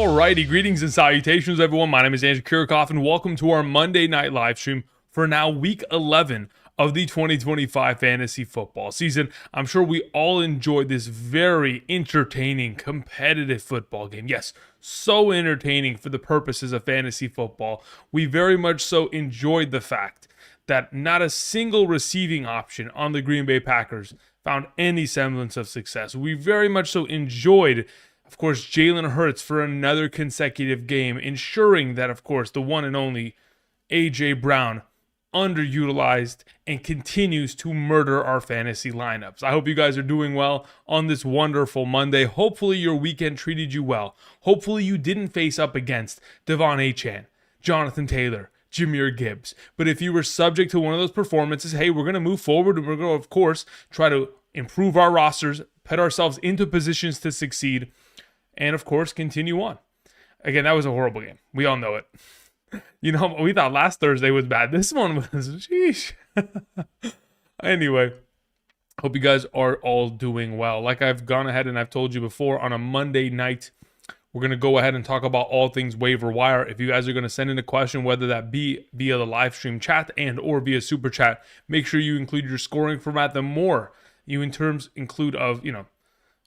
Alrighty, greetings and salutations, everyone. My name is Andrew Kirchhoff, and welcome to our Monday night live stream for now week 11 of the 2025 fantasy football season. I'm sure we all enjoyed this very entertaining, competitive football game. Yes, so entertaining for the purposes of fantasy football. We very much so enjoyed the fact that not a single receiving option on the Green Bay Packers found any semblance of success. We very much so enjoyed, of course, Jalen Hurts for another consecutive game, ensuring that, of course, the one and only A.J. Brown underutilized and continues to murder our fantasy lineups. I hope you guys are doing well on this wonderful Monday. Hopefully your weekend treated you well. Hopefully you didn't face up against Devon Achane, Jonathan Taylor, Jahmyr Gibbs. But if you were subject to one of those performances, hey, we're going to move forward and we're going to, of course, try to improve our rosters, put ourselves into positions to succeed, and, of course, continue on. Again, that was a horrible game. We all know it. You know, we thought last Thursday was bad. This one was, sheesh. Anyway, hope you guys are all doing well. Like I've gone ahead and I've told you before, on a Monday night, we're going to go ahead and talk about all things waiver wire. If you guys are going to send in a question, whether that be via the live stream chat and or via super chat, make sure you include your scoring format. The more you include of,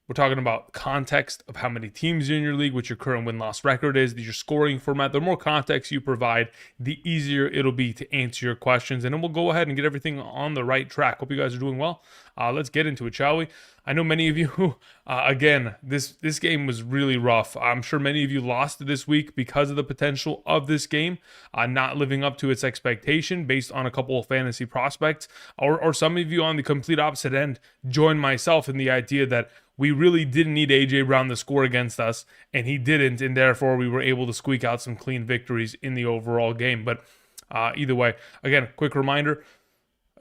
we're talking about context of how many teams are in your league, what your current win-loss record is, your scoring format. The more context you provide, the easier it'll be to answer your questions. And then we'll go ahead and get everything on the right track. Hope you guys are doing well. Let's get into it, shall we? I know many of you, again, this game was really rough. I'm sure many of you lost this week because of the potential of this game not living up to its expectation based on a couple of fantasy prospects. Or some of you on the complete opposite end joined myself in the idea that we really didn't need A.J. Brown to score against us, and he didn't, and therefore we were able to squeak out some clean victories in the overall game. But either way, again, quick reminder,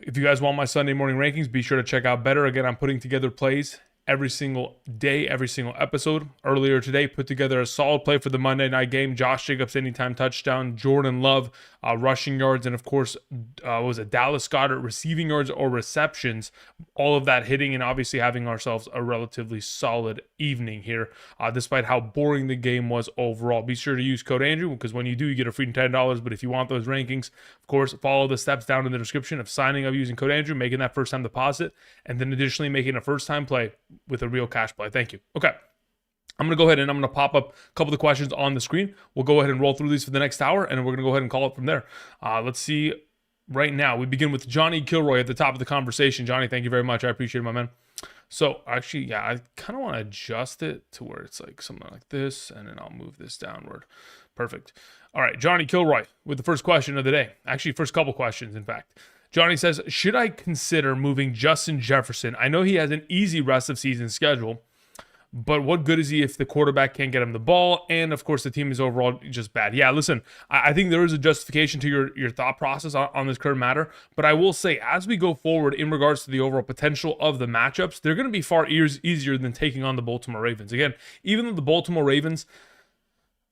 if you guys want my Sunday morning rankings, be sure to check out Betr. Again, I'm putting together plays every single day, every single episode. Earlier today, put together a solid play for the Monday night game. Josh Jacobs anytime touchdown, Jordan Love rushing yards, and of course, was it Dallas Goedert receiving yards or receptions? All of that hitting, and obviously having ourselves a relatively solid evening here, despite how boring the game was overall. Be sure to use code Andrew, because when you do, you get a free $10. But if you want those rankings, of course, follow the steps down in the description of signing up using code Andrew, making that first time deposit, and then additionally making a first time play with a real cash play. Thank you. Okay. I'm going to go ahead and I'm going to pop up a couple of the questions on the screen. We'll go ahead and roll through these for the next hour, and we're going to go ahead and call it from there. Let's see. Right now, we begin with Johnny Kilroy at the top of the conversation. Johnny, thank you very much. I appreciate it, my man. So, actually, yeah, I kind of want to adjust it to where it's like something like this, and then I'll move this downward. Perfect. All right, Johnny Kilroy with the first question of the day. Actually, first couple questions, in fact. Johnny says, should I consider moving Justin Jefferson? I know he has an easy rest of season schedule, but what good is he if the quarterback can't get him the ball? And, of course, the team is overall just bad. Yeah, listen, I think there is a justification to your thought process on this current matter. But I will say, as we go forward in regards to the overall potential of the matchups, they're going to be far easier than taking on the Baltimore Ravens. Again, even though the Baltimore Ravens,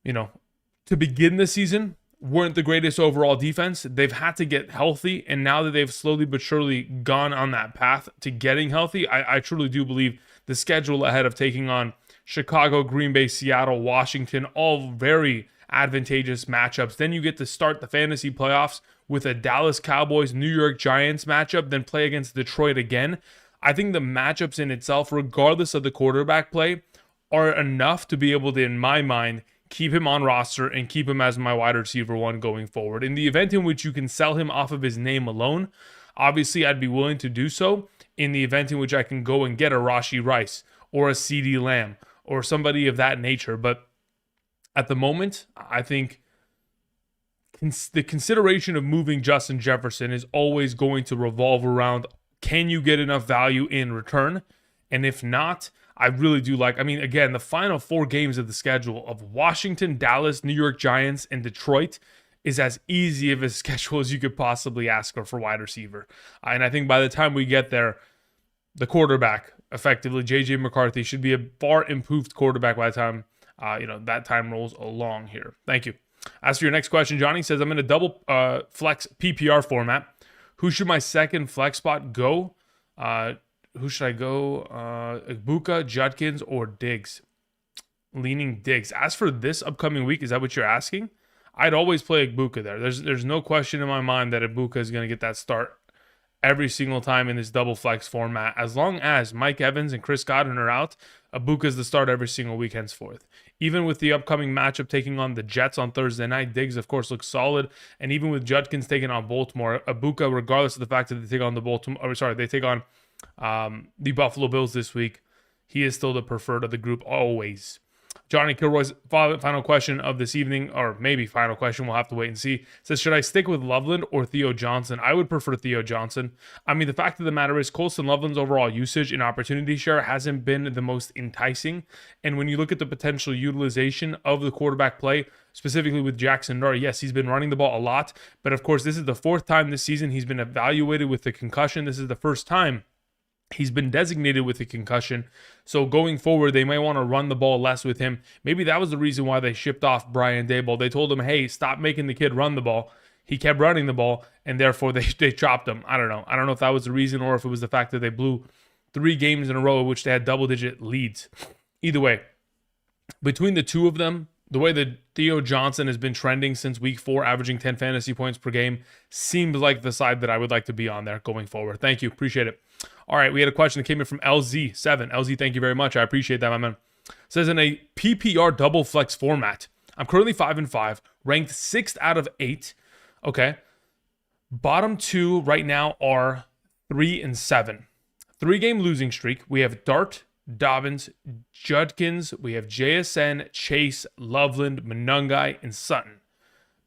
to begin the season, weren't the greatest overall defense, they've had to get healthy. And now that they've slowly but surely gone on that path to getting healthy, I truly do believe the schedule ahead of taking on Chicago, Green Bay, Seattle, Washington, all very advantageous matchups. Then you get to start the fantasy playoffs with a Dallas Cowboys, New York Giants matchup, then play against Detroit again. I think the matchups in itself, regardless of the quarterback play, are enough to be able to, in my mind, keep him on roster and keep him as my wide receiver one going forward. In the event in which you can sell him off of his name alone, obviously I'd be willing to do so. In the event in which I can go and get a Rashee Rice or a CeeDee Lamb or somebody of that nature. But at the moment, I think the consideration of moving Justin Jefferson is always going to revolve around, can you get enough value in return? And if not, I really do like, again, the final 4 games of the schedule of Washington, Dallas, New York Giants, and Detroit is as easy of a schedule as you could possibly ask for wide receiver. And I think by the time we get there, the quarterback, effectively, J.J. McCarthy, should be a far improved quarterback by the time, that time rolls along here. Thank you. As for your next question, Johnny says, I'm in a double flex PPR format. Who should my second flex spot go? Who should I go? Ibuka, Judkins, or Diggs? leaning Diggs. As for this upcoming week, is that what you're asking? I'd always play Ibuka there. There's no question in my mind that Ibuka is going to get that start every single time in this double flex format. As long as Mike Evans and Chris Godwin are out, Ibuka's the start every single week henceforth. Even with the upcoming matchup taking on the Jets on Thursday night, Diggs, of course, looks solid. And even with Judkins taking on Baltimore, Ibuka, regardless of the fact that they take on the Buffalo Bills this week, he is still the preferred of the group always. Johnny Kilroy's final question of this evening, or maybe final question, we'll have to wait and see, says, should I stick with Loveland or Theo Johnson? I would prefer Theo Johnson. I mean, the fact of the matter is Colston Loveland's overall usage and opportunity share hasn't been the most enticing. And when you look at the potential utilization of the quarterback play, specifically with Jackson Dart, yes, he's been running the ball a lot. But of course, this is the fourth time this season he's been evaluated with the concussion. This is the first time he's been designated with a concussion. So going forward, they might want to run the ball less with him. Maybe that was the reason why they shipped off Brian Daboll. They told him, hey, stop making the kid run the ball. He kept running the ball, and therefore they chopped him. I don't know. I don't know if that was the reason or if it was the fact that they blew 3 games in a row in which they had double-digit leads. Either way, between the two of them, the way that Theo Johnson has been trending since week 4, averaging 10 fantasy points per game, seems like the side that I would like to be on there going forward. Thank you. Appreciate it. All right, we had a question that came in from LZ7. LZ, thank you very much. I appreciate that, my man. It says, in a PPR double flex format, I'm currently 5-5, ranked 6th out of 8. Okay. Bottom 2 right now are 3-7. 3-game losing streak. We have Dart, Dobbins, Judkins, we have JSN, Chase, Loveland, Monungai, and Sutton.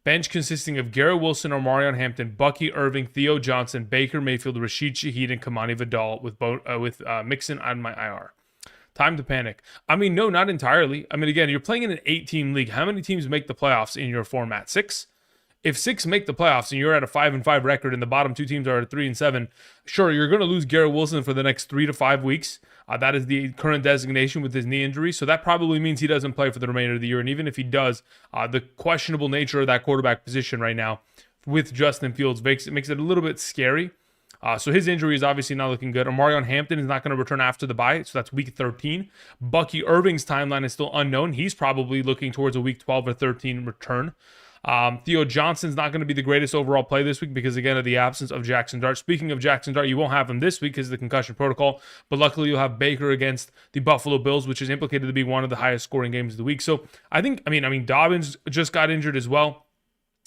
Bench consisting of Garrett Wilson, Omarion Hampton, Bucky Irving, Theo Johnson, Baker Mayfield, Rashid Shaheed, and Kamani Vidal with Mixon on my IR. Time to panic. I mean, no, not entirely. I mean, again, you're playing in an 8-team league. How many teams make the playoffs in your format? 6? If 6 make the playoffs and you're at a 5-5 record and the bottom 2 teams are at 3-7, sure, you're going to lose Garrett Wilson for the next 3 to 5 weeks. That is the current designation with his knee injury. So that probably means he doesn't play for the remainder of the year. And even if he does, the questionable nature of that quarterback position right now with Justin Fields makes it a little bit scary. So his injury is obviously not looking good. Omarion Hampton is not going to return after the bye, so that's week 13. Bucky Irving's timeline is still unknown. He's probably looking towards a week 12 or 13 return. Theo Johnson's not going to be the greatest overall play this week because, again, of the absence of Jackson Dart. Speaking of Jackson Dart, you won't have him this week because of the concussion protocol, but luckily you'll have Baker against the Buffalo Bills, which is implicated to be one of the highest scoring games of the week. So I mean, Dobbins just got injured as well.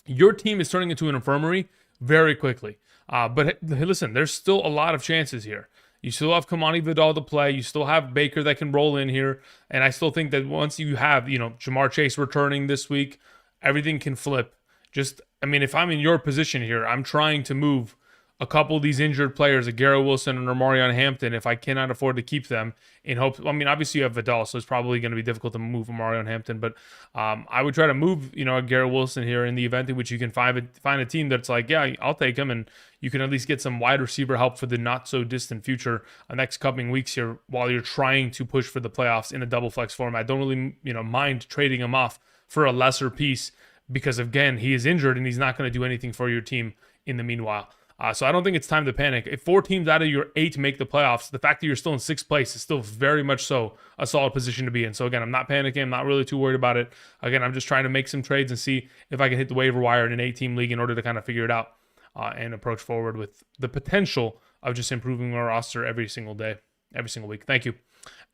Your team is turning into an infirmary very quickly. But listen, there's still a lot of chances here. You still have Kamani Vidal to play. You still have Baker that can roll in here. And I still think that once you have, Jamar Chase returning this week, everything can flip. If I'm in your position here, I'm trying to move a couple of these injured players, Garrett Wilson and Omarion Hampton, if I cannot afford to keep them in hopes. Obviously you have Vidal, so it's probably going to be difficult to move Omarion Hampton, but I would try to move, Garrett Wilson here in the event in which you can find a team that's like, yeah, I'll take him, and you can at least get some wide receiver help for the not so distant future, next coming weeks here while you're trying to push for the playoffs in a double flex format. I don't really, mind trading him off for a lesser piece because, again, he is injured and he's not going to do anything for your team in the meanwhile. So I don't think it's time to panic. If 4 teams out of your 8 make the playoffs, the fact that you're still in 6th place is still very much so a solid position to be in. So again, I'm not panicking. I'm not really too worried about it. Again, I'm just trying to make some trades and see if I can hit the waiver wire in an 8-team league in order to kind of figure it out and approach forward with the potential of just improving our roster every single day, every single week. Thank you.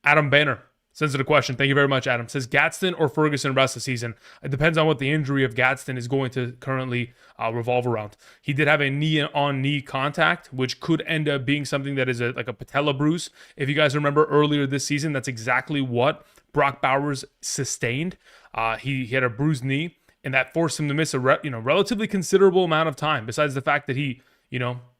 Adam Banner sends it a question. Thank you very much, Adam. Says Gadsden or Ferguson rest of the season. It depends on what the injury of Gadsden is going to currently revolve around. He did have a knee-on-knee contact, which could end up being something that is like a patella bruise. If you guys remember earlier this season, that's exactly what Brock Bowers sustained. He had a bruised knee, and that forced him to miss a relatively considerable amount of time. Besides the fact that he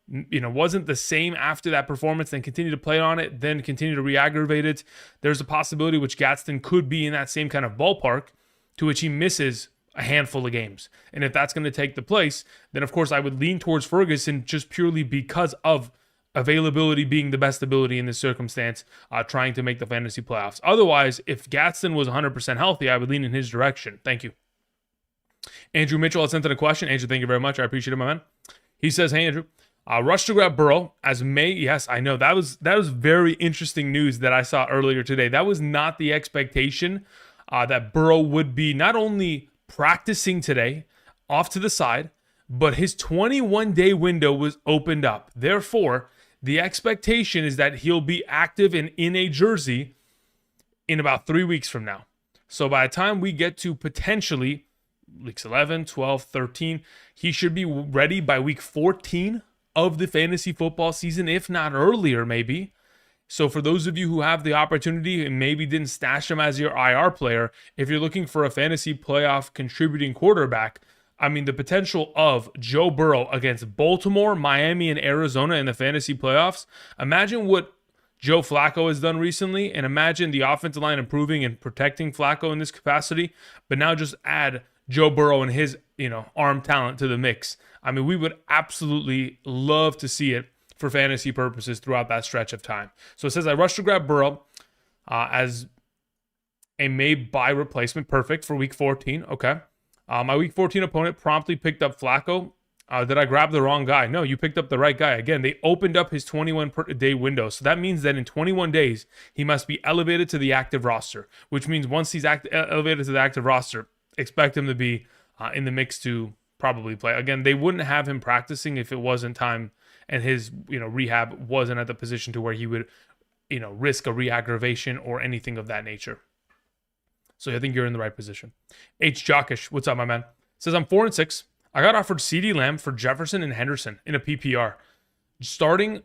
wasn't the same after that performance, then continued to play on it, then continue to re-aggravate it. There's a possibility which Gadsden could be in that same kind of ballpark to which he misses a handful of games. And if that's going to take the place, then of course I would lean towards Ferguson just purely because of availability being the best ability in this circumstance, trying to make the fantasy playoffs. Otherwise, if Gadsden was 100% healthy, I would lean in his direction. Thank you. Andrew Mitchell has sent in a question. Andrew, thank you very much. I appreciate it, my man. He says, hey, Andrew, rush to grab Burrow as May. Yes, I know. That was very interesting news that I saw earlier today. That was not the expectation that Burrow would be not only practicing today off to the side, but his 21-day window was opened up. Therefore, the expectation is that he'll be active and in a jersey in about 3 weeks from now. So by the time we get to potentially weeks 11, 12, 13, he should be ready by week 14 of the fantasy football season, if not earlier maybe. So for those of you who have the opportunity and maybe didn't stash him as your IR player, if you're looking for a fantasy playoff contributing quarterback, I mean, the potential of Joe Burrow against Baltimore, Miami, and Arizona in the fantasy playoffs, imagine what Joe Flacco has done recently, and imagine the offensive line improving and protecting Flacco in this capacity, but now just add Joe Burrow and his, arm talent to the mix. I mean, we would absolutely love to see it for fantasy purposes throughout that stretch of time. So it says, I rushed to grab Burrow as a may-buy replacement. Perfect for week 14. Okay. My week 14 opponent promptly picked up Flacco. Did I grab the wrong guy? No, you picked up the right guy. Again, they opened up his 21-day window. So that means that in 21 days, he must be elevated to the active roster, which means once he's elevated to the active roster, expect him to be in the mix to probably play. Again, they wouldn't have him practicing if it wasn't time and his rehab wasn't at the position to where he would risk a re-aggravation or anything of that nature. So I think you're in the right position. H. Jockish, what's up, my man? Says, I'm 4-6. I got offered CeeDee Lamb for Jefferson and Henderson in a PPR. Starters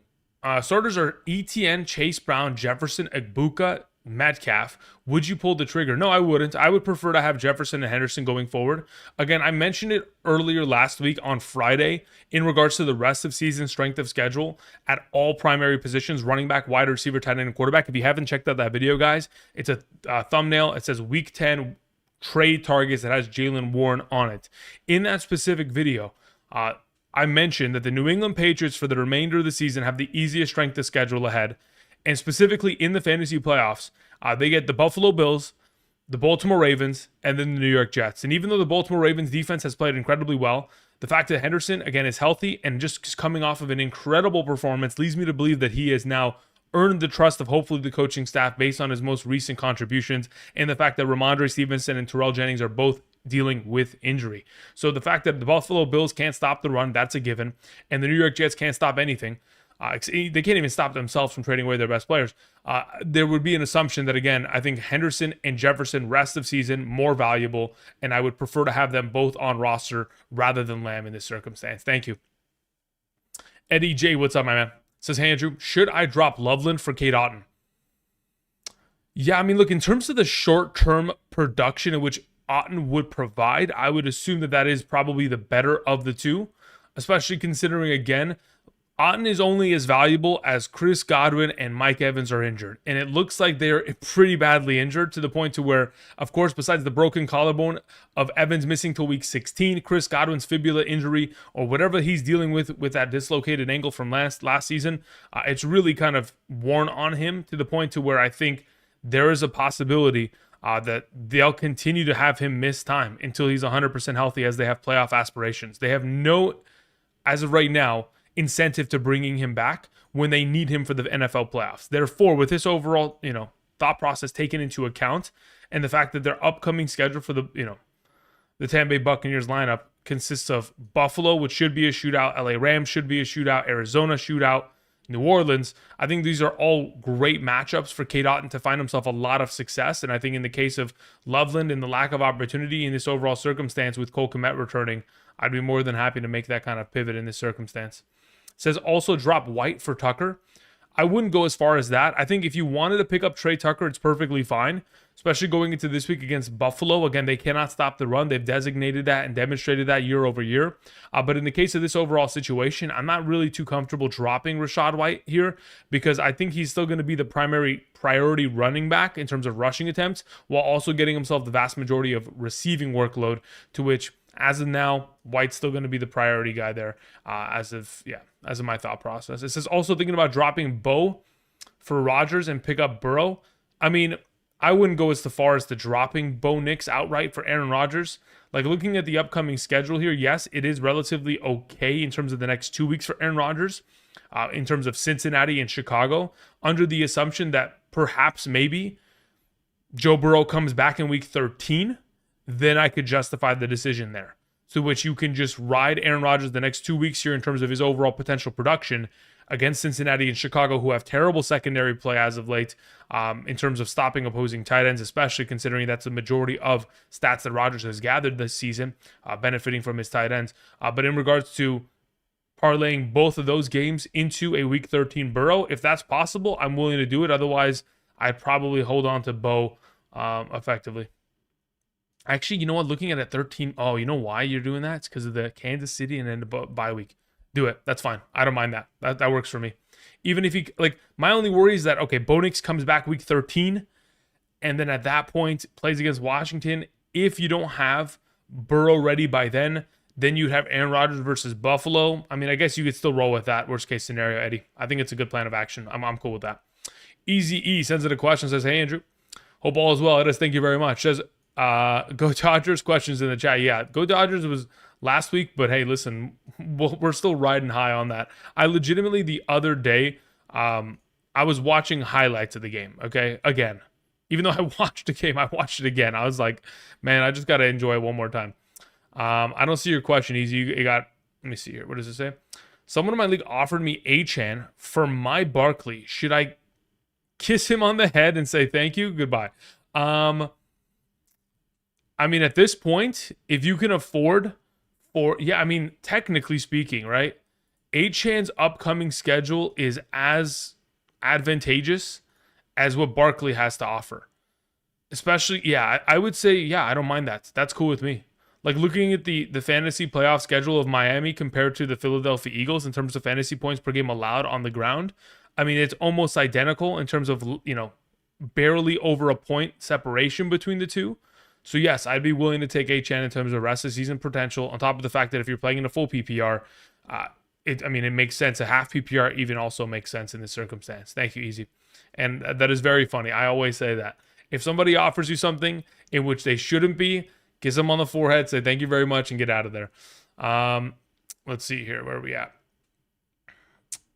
are ETN, Chase Brown, Jefferson, Egbuka, Metcalf. Would you pull the trigger? No, I wouldn't. I would prefer to have Jefferson and Henderson going forward. Again, I mentioned it earlier last week on Friday in regards to the rest of season strength of schedule at all primary positions, running back, wide receiver, tight end, and quarterback. If you haven't checked out that video, guys, it's a thumbnail. It says week 10 trade targets that has Jaylen Warren on it. In that specific video, I mentioned that the New England Patriots for the remainder of the season have the easiest strength of schedule ahead. And specifically in the fantasy playoffs, they get the Buffalo Bills, the Baltimore Ravens, and then the New York Jets. And even though the Baltimore Ravens defense has played incredibly well, the fact that Henderson, again, is healthy and just coming off of an incredible performance leads me to believe that he has now earned the trust of hopefully the coaching staff based on his most recent contributions and the fact that Ramondre Stevenson and Terrell Jennings are both dealing with injury. So the fact that the Buffalo Bills can't stop the run, that's a given. And the New York Jets can't stop anything. They can't even stop themselves from trading away their best players. There would be an assumption that, again, I think Henderson and Jefferson rest of season more valuable, and I would prefer to have them both on roster rather than Lamb in this circumstance. Thank you. Eddie J, what's up, my man? Says, hey, Andrew, should I drop Loveland for Cade Otton? Yeah, I mean, look, in terms of the short-term production in which Otton would provide, I would assume that is probably the better of the two, especially considering, again, Otton is only as valuable as Chris Godwin and Mike Evans are injured. And it looks like they're pretty badly injured to the point to where, of course, besides the broken collarbone of Evans missing till week 16, Chris Godwin's fibula injury or whatever he's dealing with that dislocated ankle from last season, it's really kind of worn on him to the point to where I think there is a possibility that they'll continue to have him miss time until he's 100% healthy as they have playoff aspirations. They have no, as of right now, incentive to bringing him back when they need him for the NFL playoffs. Therefore, with this overall, thought process taken into account and the fact that their upcoming schedule for the Tampa Bay Buccaneers lineup consists of Buffalo, which should be a shootout, LA Rams should be a shootout, Arizona shootout, New Orleans, I think these are all great matchups for Cade Otton to find himself a lot of success. And I think in the case of Loveland and the lack of opportunity in this overall circumstance with Cole Kmet returning, I'd be more than happy to make that kind of pivot in this circumstance. Says also drop White for Tucker. I wouldn't go as far as that. I think if you wanted to pick up Trey Tucker, it's perfectly fine, especially going into this week against Buffalo. Again, they cannot stop the run. They've designated that and demonstrated that year over year. But in the case of this overall situation, I'm not really too comfortable dropping Rachaad White here because I think he's still going to be the primary priority running back in terms of rushing attempts while also getting himself the vast majority of receiving workload, to which as of now, White's still going to be the priority guy there as of my thought process. It says also thinking about dropping Bo for Rodgers and pick up Burrow. I mean, I wouldn't go as far as to dropping Bo Nix outright for Aaron Rodgers. Like looking at the upcoming schedule here, yes, it is relatively okay in terms of the next 2 weeks for Aaron Rodgers in terms of Cincinnati and Chicago, under the assumption that perhaps maybe Joe Burrow comes back in week 13, then I could justify the decision there. So which you can just ride Aaron Rodgers the next 2 weeks here in terms of his overall potential production against Cincinnati and Chicago, who have terrible secondary play as of late in terms of stopping opposing tight ends, especially considering that's the majority of stats that Rodgers has gathered this season, benefiting from his tight ends. But in regards to parlaying both of those games into a week 13 Burrow, if that's possible, I'm willing to do it. Otherwise, I'd probably hold on to Bo effectively. Actually, you know what? Looking at it 13, oh, you know why you're doing that? It's because of the Kansas City and then the bye week. Do it. That's fine. I don't mind that. That works for me. Even if my only worry is that, okay, Bo Nix comes back week 13, and then at that point plays against Washington. If you don't have Burrow ready by then you'd have Aaron Rodgers versus Buffalo. I mean, I guess you could still roll with that worst case scenario, Eddie. I think it's a good plan of action. I'm cool with that. Easy E sends it a question, says, hey, Andrew. Hope all is well. It is. Thank you very much. Says, go Dodgers. Questions in the chat. Yeah, go Dodgers was last week, but hey, listen, we're still riding high on that. I legitimately, the other day, I was watching highlights of the game, okay? Again, even though I watched the game, I watched it again. I was like, man, I just got to enjoy it one more time. I don't see your question, Easy. You got, let me see here. What does it say? Someone in my league offered me Achane for my Barkley. Should I kiss him on the head and say thank you? Goodbye. I mean, at this point, if you can afford I mean, technically speaking, right? Achane's upcoming schedule is as advantageous as what Barkley has to offer. Especially, yeah, I would say, yeah, I don't mind that. That's cool with me. Like looking at the fantasy playoff schedule of Miami compared to the Philadelphia Eagles in terms of fantasy points per game allowed on the ground, I mean, it's almost identical in terms of, barely over a point separation between the two. So yes, I'd be willing to take Achane in terms of rest of season potential, on top of the fact that if you're playing in a full PPR, it makes sense. A half PPR even also makes sense in this circumstance. Thank you, Easy. And that is very funny. I always say that. If somebody offers you something in which they shouldn't be, kiss them on the forehead, say thank you very much, and get out of there. Let's see here. Where are we at?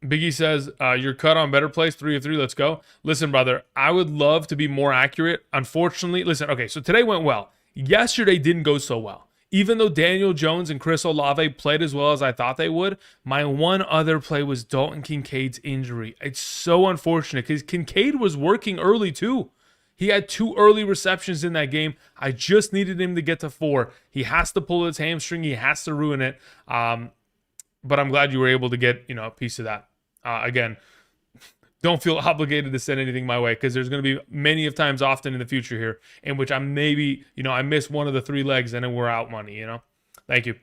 Biggie says, you're cut on Better Place, 3 of 3. Let's go. Listen, brother, I would love to be more accurate. Unfortunately, listen, okay, so today went well. Yesterday didn't go so well. Even though Daniel Jones and Chris Olave played as well as I thought they would, my one other play was Dalton Kincaid's injury. It's so unfortunate because Kincaid was working early too. He had 2 early receptions in that game. I just needed him to get to 4. He has to pull his hamstring. He has to ruin it. But I'm glad you were able to get, a piece of that. Again, don't feel obligated to send anything my way because there's going to be many of times often in the future here in which I'm maybe, I miss one of the 3 legs and then we're out money, Thank you.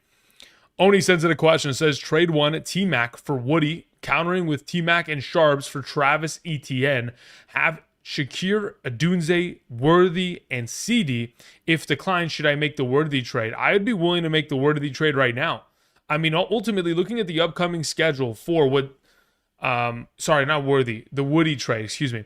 Oni sends in a question. It says, trade 1 T-Mac for Woody, countering with T-Mac and Sharps for Travis Etienne. Have Shakir, Adunze, Worthy, and CD. If declined, should I make the Worthy trade? I would be willing to make the Worthy trade right now. I mean, ultimately, looking at the upcoming schedule for what, sorry, not Worthy, the Woody trade, excuse me.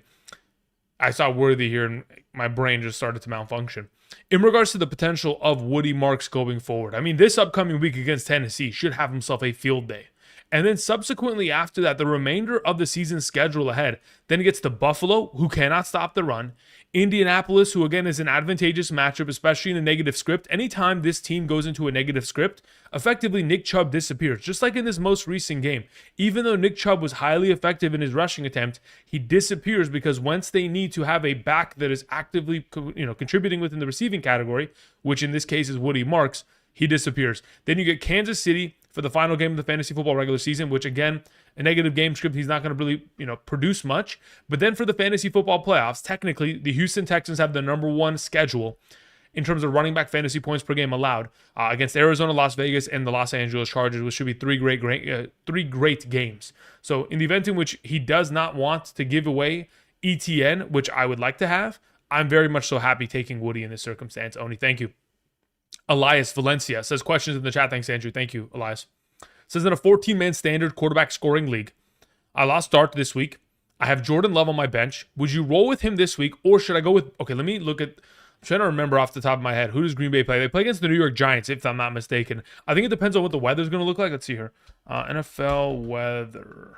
I saw Worthy here and my brain just started to malfunction. In regards to the potential of Woody Marks going forward, I mean, this upcoming week against Tennessee should have himself a field day. And then subsequently after that, the remainder of the season schedule ahead, then it gets to Buffalo, who cannot stop the run, Indianapolis, who again is an advantageous matchup, especially in a negative script. Anytime this team goes into a negative script, effectively Nick Chubb disappears. Just like in this most recent game, even though Nick Chubb was highly effective in his rushing attempt, he disappears because once they need to have a back that is actively contributing within the receiving category, which in this case is Woody Marks, he disappears. Then you get Kansas City for the final game of the fantasy football regular season, which again, a negative game script, he's not going to really, produce much. But then for the fantasy football playoffs, technically, the Houston Texans have the number 1 schedule in terms of running back fantasy points per game allowed against Arizona, Las Vegas, and the Los Angeles Chargers, which should be three great games. So in the event in which he does not want to give away ETN, which I would like to have, I'm very much so happy taking Woody in this circumstance. Oni, thank you. Elias Valencia says, questions in the chat. Thanks, Andrew. Thank you, Elias. Says, in a 14-man standard quarterback scoring league, I lost Dart this week. I have Jordan Love on my bench. Would you roll with him this week, or should I go with... Okay, let me look at... I'm trying to remember off the top of my head. Who does Green Bay play? They play against the New York Giants, if I'm not mistaken. I think it depends on what the weather's going to look like. Let's see here. NFL weather.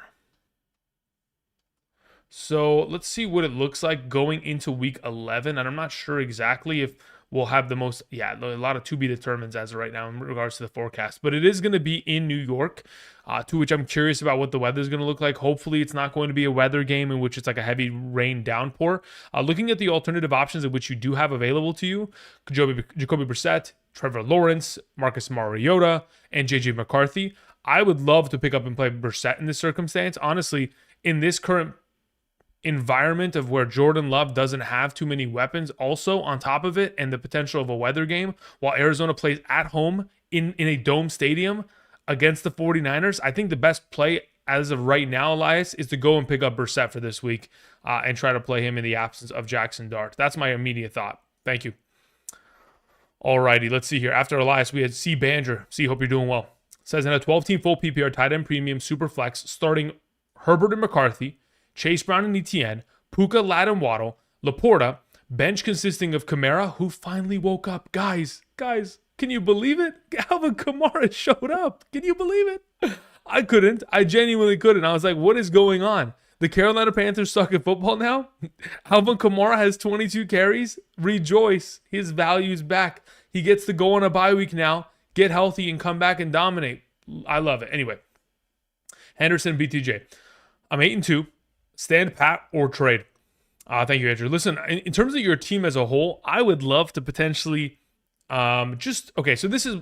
So let's see what it looks like going into week 11. And I'm not sure exactly if we'll have the most, a lot of to be determined as of right now in regards to the forecast. But it is going to be in New York, to which I'm curious about what the weather is going to look like. Hopefully, it's not going to be a weather game in which it's like a heavy rain downpour. Looking at the alternative options in which you do have available to you, Jacoby Brissett, Trevor Lawrence, Marcus Mariota, and JJ McCarthy. I would love to pick up and play Brissett in this circumstance. Honestly, in this current environment of where Jordan Love doesn't have too many weapons, also on top of it, and the potential of a weather game, while Arizona plays at home in a dome stadium against the 49ers, I think the best play as of right now, Elias, is to go and pick up Brissett for this week and try to play him in the absence of Jackson Dart. That's my immediate thought. Thank you. Alrighty, let's see here. After Elias, we had C. Banger. C, hope you're doing well. Says in a 12-team full PPR tight end premium super flex, starting Herbert and McCarthy, Chase Brown and Etienne, Puka, Ladd and Waddle, Laporta, bench consisting of Kamara, who finally woke up. Guys, can you believe it? Alvin Kamara showed up. Can you believe it? I couldn't. I genuinely couldn't. I was like, what is going on? The Carolina Panthers suck at football now? Alvin Kamara has 22 carries. Rejoice. His value's back. He gets to go on a bye week now, get healthy, and come back and dominate. I love it. Anyway, Henderson, BTJ. I'm 8-2. Stand pat or trade. Thank you, Andrew. Listen, in terms of your team as a whole, I would love to potentially so this is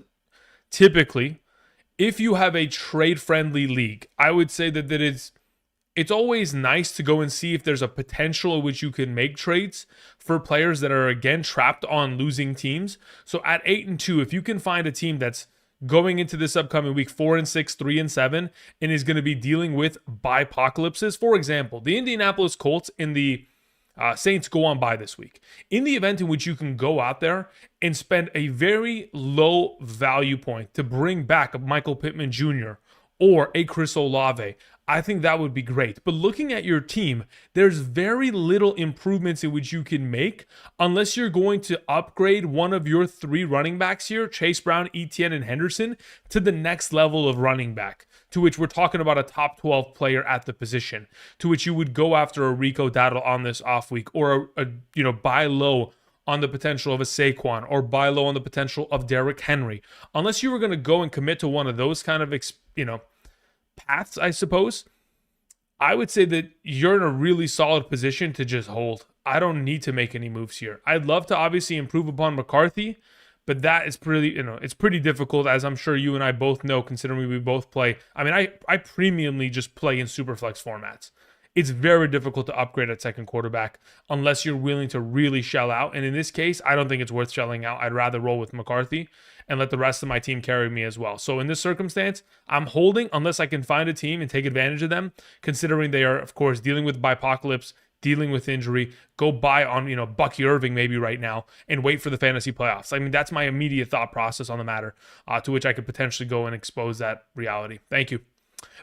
typically, if you have a trade-friendly league, I would say that it's always nice to go and see if there's a potential in which you can make trades for players that are, again, trapped on losing teams. So at 8-2, if you can find a team that's going into this upcoming week 4-6, 3-7, and is going to be dealing with bye-apocalypses. For example, the Indianapolis Colts and the Saints go on bye this week. In the event in which you can go out there and spend a very low value point to bring back a Michael Pittman Jr. or a Chris Olave, I think that would be great. But looking at your team, there's very little improvements in which you can make unless you're going to upgrade one of your three running backs here, Chase Brown, Etienne, and Henderson, to the next level of running back, to which we're talking about a top 12 player at the position, to which you would go after a Rico Dowdle on this off week, or buy low on the potential of a Saquon, or buy low on the potential of Derrick Henry. Unless you were going to go and commit to one of those kind of paths, I suppose, I would say that you're in a really solid position to just hold. I don't need to make any moves here. I'd love to obviously improve upon McCarthy, but that is pretty, it's pretty difficult, as I'm sure you and I both know, considering we both play. I mean, I premiumly just play in Superflex formats. It's very difficult to upgrade at second quarterback unless you're willing to really shell out. And in this case, I don't think it's worth shelling out. I'd rather roll with McCarthy and let the rest of my team carry me as well. So in this circumstance, I'm holding unless I can find a team and take advantage of them, considering they are, of course, dealing with bipocalypse, dealing with injury. Go buy on, Bucky Irving maybe right now and wait for the fantasy playoffs. I mean, that's my immediate thought process on the matter, to which I could potentially go and expose that reality. Thank you.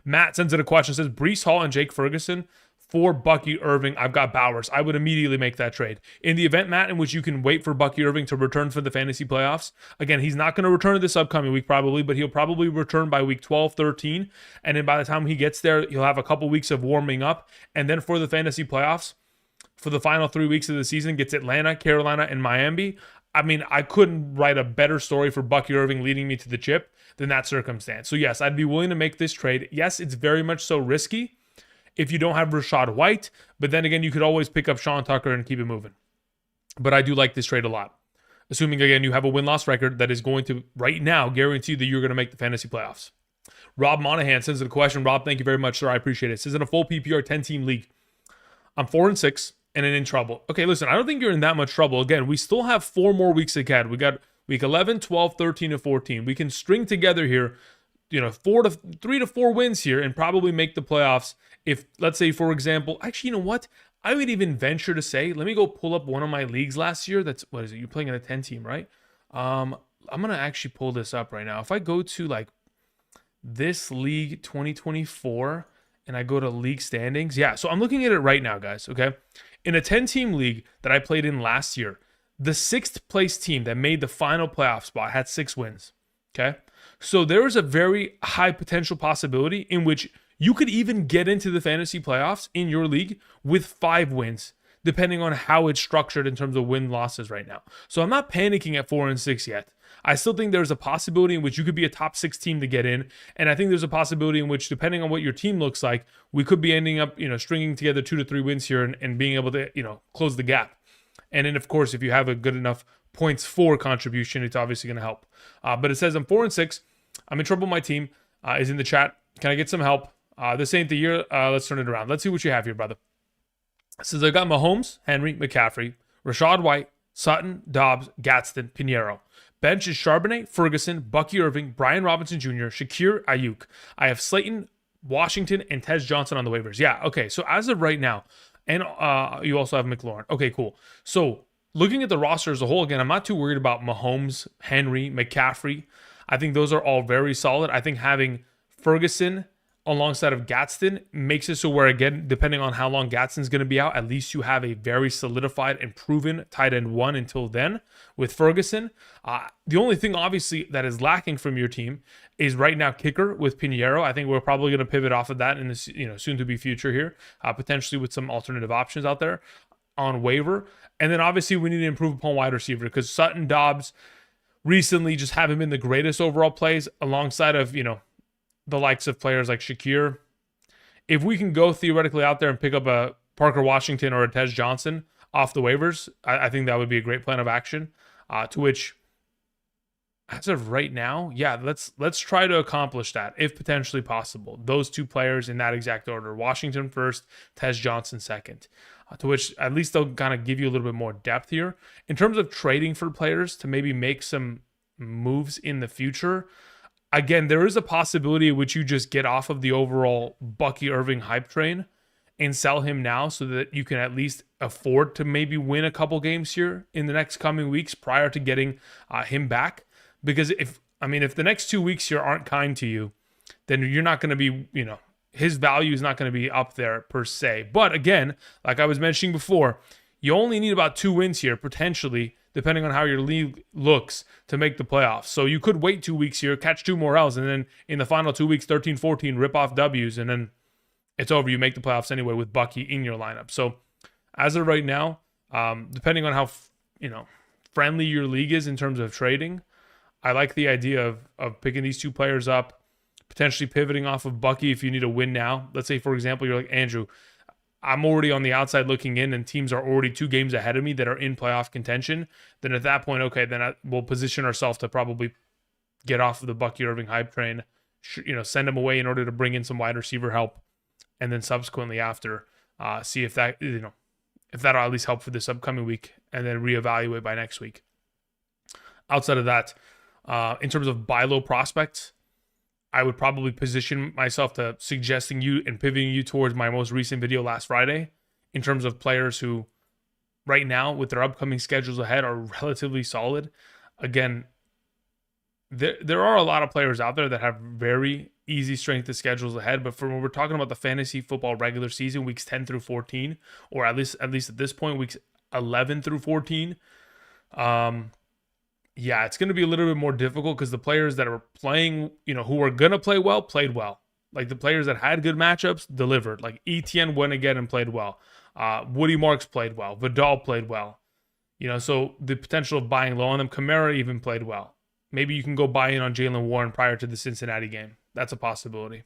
Matt sends in a question, says Breece Hall and Jake Ferguson for Bucky Irving. I've got Bowers. I would immediately make that trade. In the event, Matt, in which you can wait for Bucky Irving to return for the fantasy playoffs, again, he's not going to return this upcoming week probably, but he'll probably return by week 12, 13. And then by the time he gets there, he'll have a couple weeks of warming up. And then for the fantasy playoffs, for the final 3 weeks of the season, gets Atlanta, Carolina, and Miami. I mean, I couldn't write a better story for Bucky Irving leading me to the chip than that circumstance. So yes, I'd be willing to make this trade. Yes, it's very much so risky if you don't have Rachaad White, but then again, you could always pick up Sean Tucker and keep it moving. But I do like this trade a lot. Assuming, again, you have a win-loss record that is going to, right now, guarantee that you're going to make the fantasy playoffs. Rob Monahan sends in a question. Rob, thank you very much, sir. I appreciate it. It says, in a full PPR 10-team league, I'm 4-6 and in trouble. Okay, listen, I don't think you're in that much trouble. Again, we still have 4 more weeks ahead. We got week 11, 12, 13, and 14. We can string together here, 3 to 4 wins here and probably make the playoffs. If, let's say, for example, actually, you know what? I would even venture to say, let me go pull up one of my leagues last year. That's, what is it? You're playing in a 10-team, right? I'm going to actually pull this up right now. If I go to, like, this league 2024 and I go to league standings. Yeah, so I'm looking at it right now, guys, okay? In a 10-team league that I played in last year, the 6th place team that made the final playoff spot had 6 wins, okay? So there is a very high potential possibility in which You could even get into the fantasy playoffs in your league with 5 wins, depending on how it's structured in terms of win-losses right now. So I'm not panicking at 4-6 yet. I still think there's a possibility in which you could be a top 6 team to get in. And I think there's a possibility in which, depending on what your team looks like, we could be ending up, stringing together 2 to 3 wins here and being able to, close the gap. And then, of course, if you have a good enough points for contribution, it's obviously going to help. But it says I'm 4-6. I'm in trouble. My team is in the chat. Can I get some help? This ain't the year. Let's turn it around. Let's see what you have here, brother. It says I got Mahomes, Henry, McCaffrey, Rashad White, Sutton, Dobbs, Gadsden, Pinheiro. Bench is Charbonnet, Ferguson, Bucky Irving, Brian Robinson Jr., Shakir, Ayuk. I have Slayton, Washington, and Tez Johnson on the waivers. Yeah, okay. So as of right now, and you also have McLaurin. Okay, cool. So looking at the roster as a whole, again, I'm not too worried about Mahomes, Henry, McCaffrey. I think those are all very solid. I think having Ferguson alongside of Gadsden makes it so where, again, depending on how long Gadsden's going to be out, at least you have a very solidified and proven tight end 1 until then with Ferguson. The only thing, obviously, that is lacking from your team is right now kicker with Pinheiro. I think we're probably going to pivot off of that in this soon-to-be future here, potentially with some alternative options out there on waiver. And then, obviously, we need to improve upon wide receiver because Sutton, Dobbs recently just haven't been the greatest overall plays alongside of, the likes of players like Shakir. If we can go theoretically out there and pick up a Parker Washington or a Tez Johnson off the waivers, I think that would be a great plan of action. To which, as of right now, yeah, let's try to accomplish that if potentially possible. Those 2 players in that exact order: Washington first, Tez Johnson second. To which at least they'll kind of give you a little bit more depth here in terms of trading for players to maybe make some moves in the future. Again, there is a possibility in which you just get off of the overall Bucky Irving hype train and sell him now so that you can at least afford to maybe win a couple games here in the next coming weeks prior to getting him back. Because if the next 2 weeks here aren't kind to you, then you're not going to be, his value is not going to be up there per se. But again, like I was mentioning before, you only need about 2 wins here, potentially, depending on how your league looks, to make the playoffs. So you could wait 2 weeks here, catch 2 more L's, and then in the final 2 weeks, 13-14, rip off W's, and then it's over. You make the playoffs anyway with Bucky in your lineup. So as of right now, depending on how friendly your league is in terms of trading, I like the idea of picking these 2 players up, potentially pivoting off of Bucky if you need a win now. Let's say, for example, you're like, Andrew, I'm already on the outside looking in and teams are already 2 games ahead of me that are in playoff contention. Then at that point, okay, then we'll position ourselves to probably get off of the Bucky Irving hype train, send him away in order to bring in some wide receiver help. And then subsequently after, see if that, if that'll at least help for this upcoming week and then reevaluate by next week. Outside of that, in terms of buy low prospects, I would probably position myself to suggesting you and pivoting you towards my most recent video last Friday in terms of players who right now with their upcoming schedules ahead are relatively solid. Again, there are a lot of players out there that have very easy strength of schedules ahead, but for when we're talking about the fantasy football regular season, weeks 10 through 14, or at least at this point, weeks 11 through 14, yeah, it's going to be a little bit more difficult because the players that are playing, who are going to play well, played well. Like the players that had good matchups delivered. Like Etienne went again and played well. Woody Marks played well. Vidal played well. So the potential of buying low on them. Kamara even played well. Maybe you can go buy in on Jaylen Warren prior to the Cincinnati game. That's a possibility.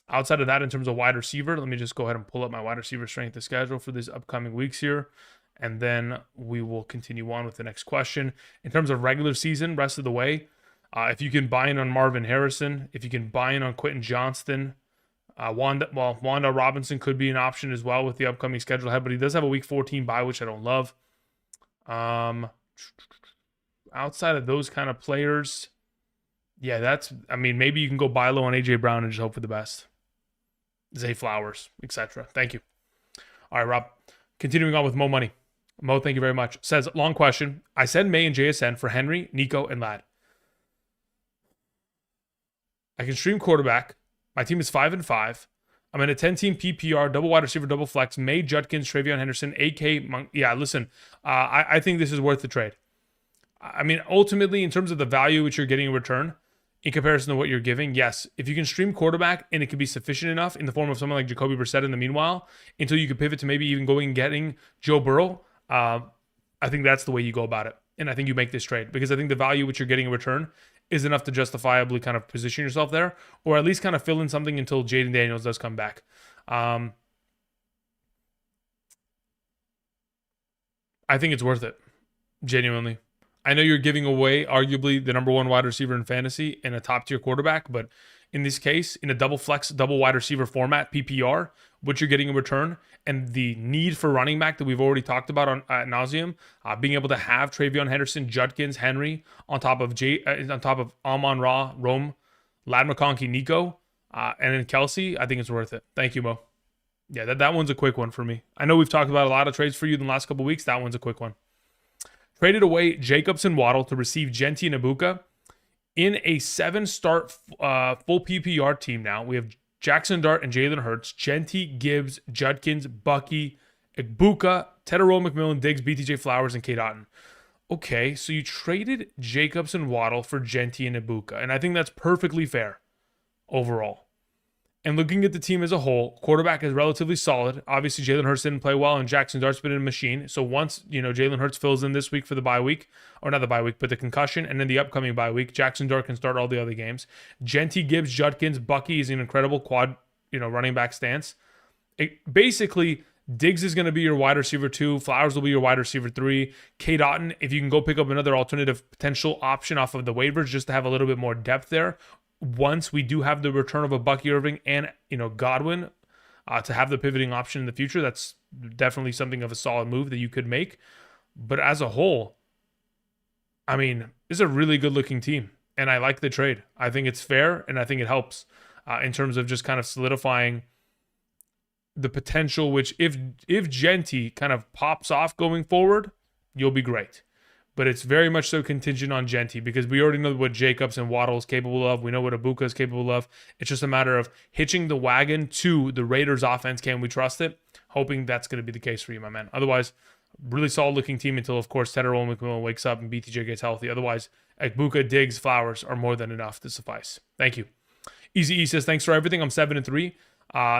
Outside of that, in terms of wide receiver, let me just go ahead and pull up my wide receiver strength of schedule for these upcoming weeks here. And then we will continue on with the next question. In terms of regular season, rest of the way, if you can buy in on Marvin Harrison, if you can buy in on Quentin Johnston, Wanda Robinson could be an option as well with the upcoming schedule ahead, but he does have a week 14 bye, which I don't love. Outside of those kind of players, yeah, maybe you can go buy low on AJ Brown and just hope for the best. Zay Flowers, etc. Thank you. All right, Rob. Continuing on with Mo Money. Mo, thank you very much. Says, long question. I said May and JSN for Henry, Nico, and Ladd. I can stream quarterback. My team is 5-5. I'm in a 10-team PPR, double wide receiver, double flex. May, Judkins, Travion Henderson, AK. Yeah, listen, I think this is worth the trade. Ultimately, in terms of the value which you're getting in return, in comparison to what you're giving. Yes, if you can stream quarterback and it can be sufficient enough in the form of someone like Jacoby Brissett in the meanwhile, until you can pivot to maybe even going and getting Joe Burrow, I think that's the way you go about it. And I think you make this trade because I think the value which you're getting in return is enough to justifiably kind of position yourself there, or at least kind of fill in something until Jaden Daniels does come back. I think it's worth it, genuinely. I know you're giving away arguably the number one wide receiver in fantasy and a top tier quarterback, but in this case, in a double flex, double wide receiver format, PPR, what you're getting in return, and the need for running back that we've already talked about ad nauseum, being able to have Travion Henderson, Judkins, Henry on top of Amon-Ra, Rome, Lad McConkey, Nico, and then Kelsey, I think it's worth it. Thank you, Mo. Yeah, that one's a quick one for me. I know we've talked about a lot of trades for you in the last couple of weeks. That one's a quick one. Traded away Jacobs and Waddle to receive Genti and Ibuka. In a 7-start full PPR team now, we have Jackson Dart and Jalen Hurts, Genti, Gibbs, Judkins, Bucky, Ibuka, Tedero McMillan, Diggs, BTJ Flowers, and Cade Otton. Okay, so you traded Jacobs and Waddle for Genti and Ibuka, and I think that's perfectly fair overall. And looking at the team as a whole, quarterback is relatively solid. Obviously, Jalen Hurts didn't play well, and Jackson Dart's been a machine. So once, Jalen Hurts fills in this week for the bye week, or not the bye week, but the concussion, and then the upcoming bye week, Jackson Dart can start all the other games. Genti, Gibbs, Judkins, Bucky is an incredible quad, running back stance. Basically, Diggs is going to be your wide receiver 2. Flowers will be your wide receiver 3. Cade Otton, if you can go pick up another alternative potential option off of the waivers just to have a little bit more depth there. Once we do have the return of a Bucky Irving and Godwin to have the pivoting option in the future, that's definitely something of a solid move that you could make. But as a whole, I mean, it's a really good looking team, and I like the trade. I think it's fair, and I think it helps in terms of just kind of solidifying the potential. Which if Genti kind of pops off going forward, you'll be great. But it's very much so contingent on Genti because we already know what Jacobs and Waddle is capable of. We know what Ibuka is capable of. It's just a matter of hitching the wagon to the Raiders offense. Can we trust it? Hoping that's going to be the case for you, my man. Otherwise, really solid looking team until, of course, Tedero McMillan wakes up and BTJ gets healthy. Otherwise, Ibuka, Diggs, Flowers are more than enough to suffice. Thank you. Easy E says, thanks for everything. I'm 7-3.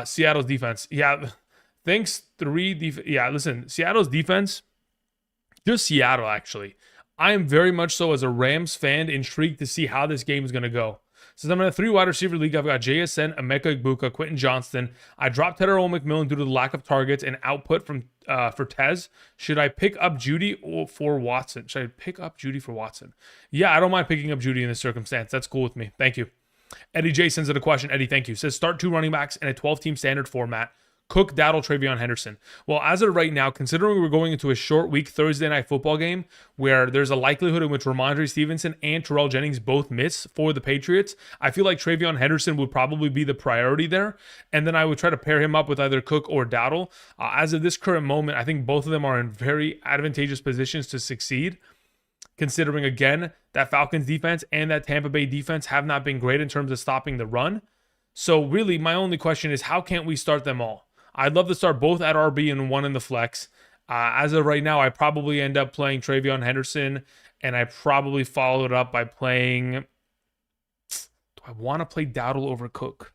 Seattle's defense. Yeah, thanks. 3 Yeah, listen, Seattle's defense, just Seattle, actually. I am very much so, as a Rams fan, intrigued to see how this game is going to go. Since I'm in a 3 wide receiver league, I've got JSN, Emeka Egbuka, Quentin Johnston. I dropped Tedero McMillan due to the lack of targets and output for Tez. Should I pick up Judy for Watson? Should I pick up Judy for Watson? Yeah, I don't mind picking up Judy in this circumstance. That's cool with me. Thank you. Eddie J sends in a question. Eddie, thank you. Says, start 2 running backs in a 12-team standard format. Cook, Dowdle, Travion Henderson. Well, as of right now, considering we're going into a short week Thursday night football game where there's a likelihood in which Ramondre Stevenson and Terrell Jennings both miss for the Patriots, I feel like Travion Henderson would probably be the priority there. And then I would try to pair him up with either Cook or Dowdle. As of this current moment, I think both of them are in very advantageous positions to succeed. Considering, again, that Falcons defense and that Tampa Bay defense have not been great in terms of stopping the run. So really, my only question is, how can't we start them all? I'd love to start both at RB and 1 in the flex. As of right now, I probably end up playing Travion Henderson, and I probably follow it up by playing... Do I want to play Dowdle over Cook?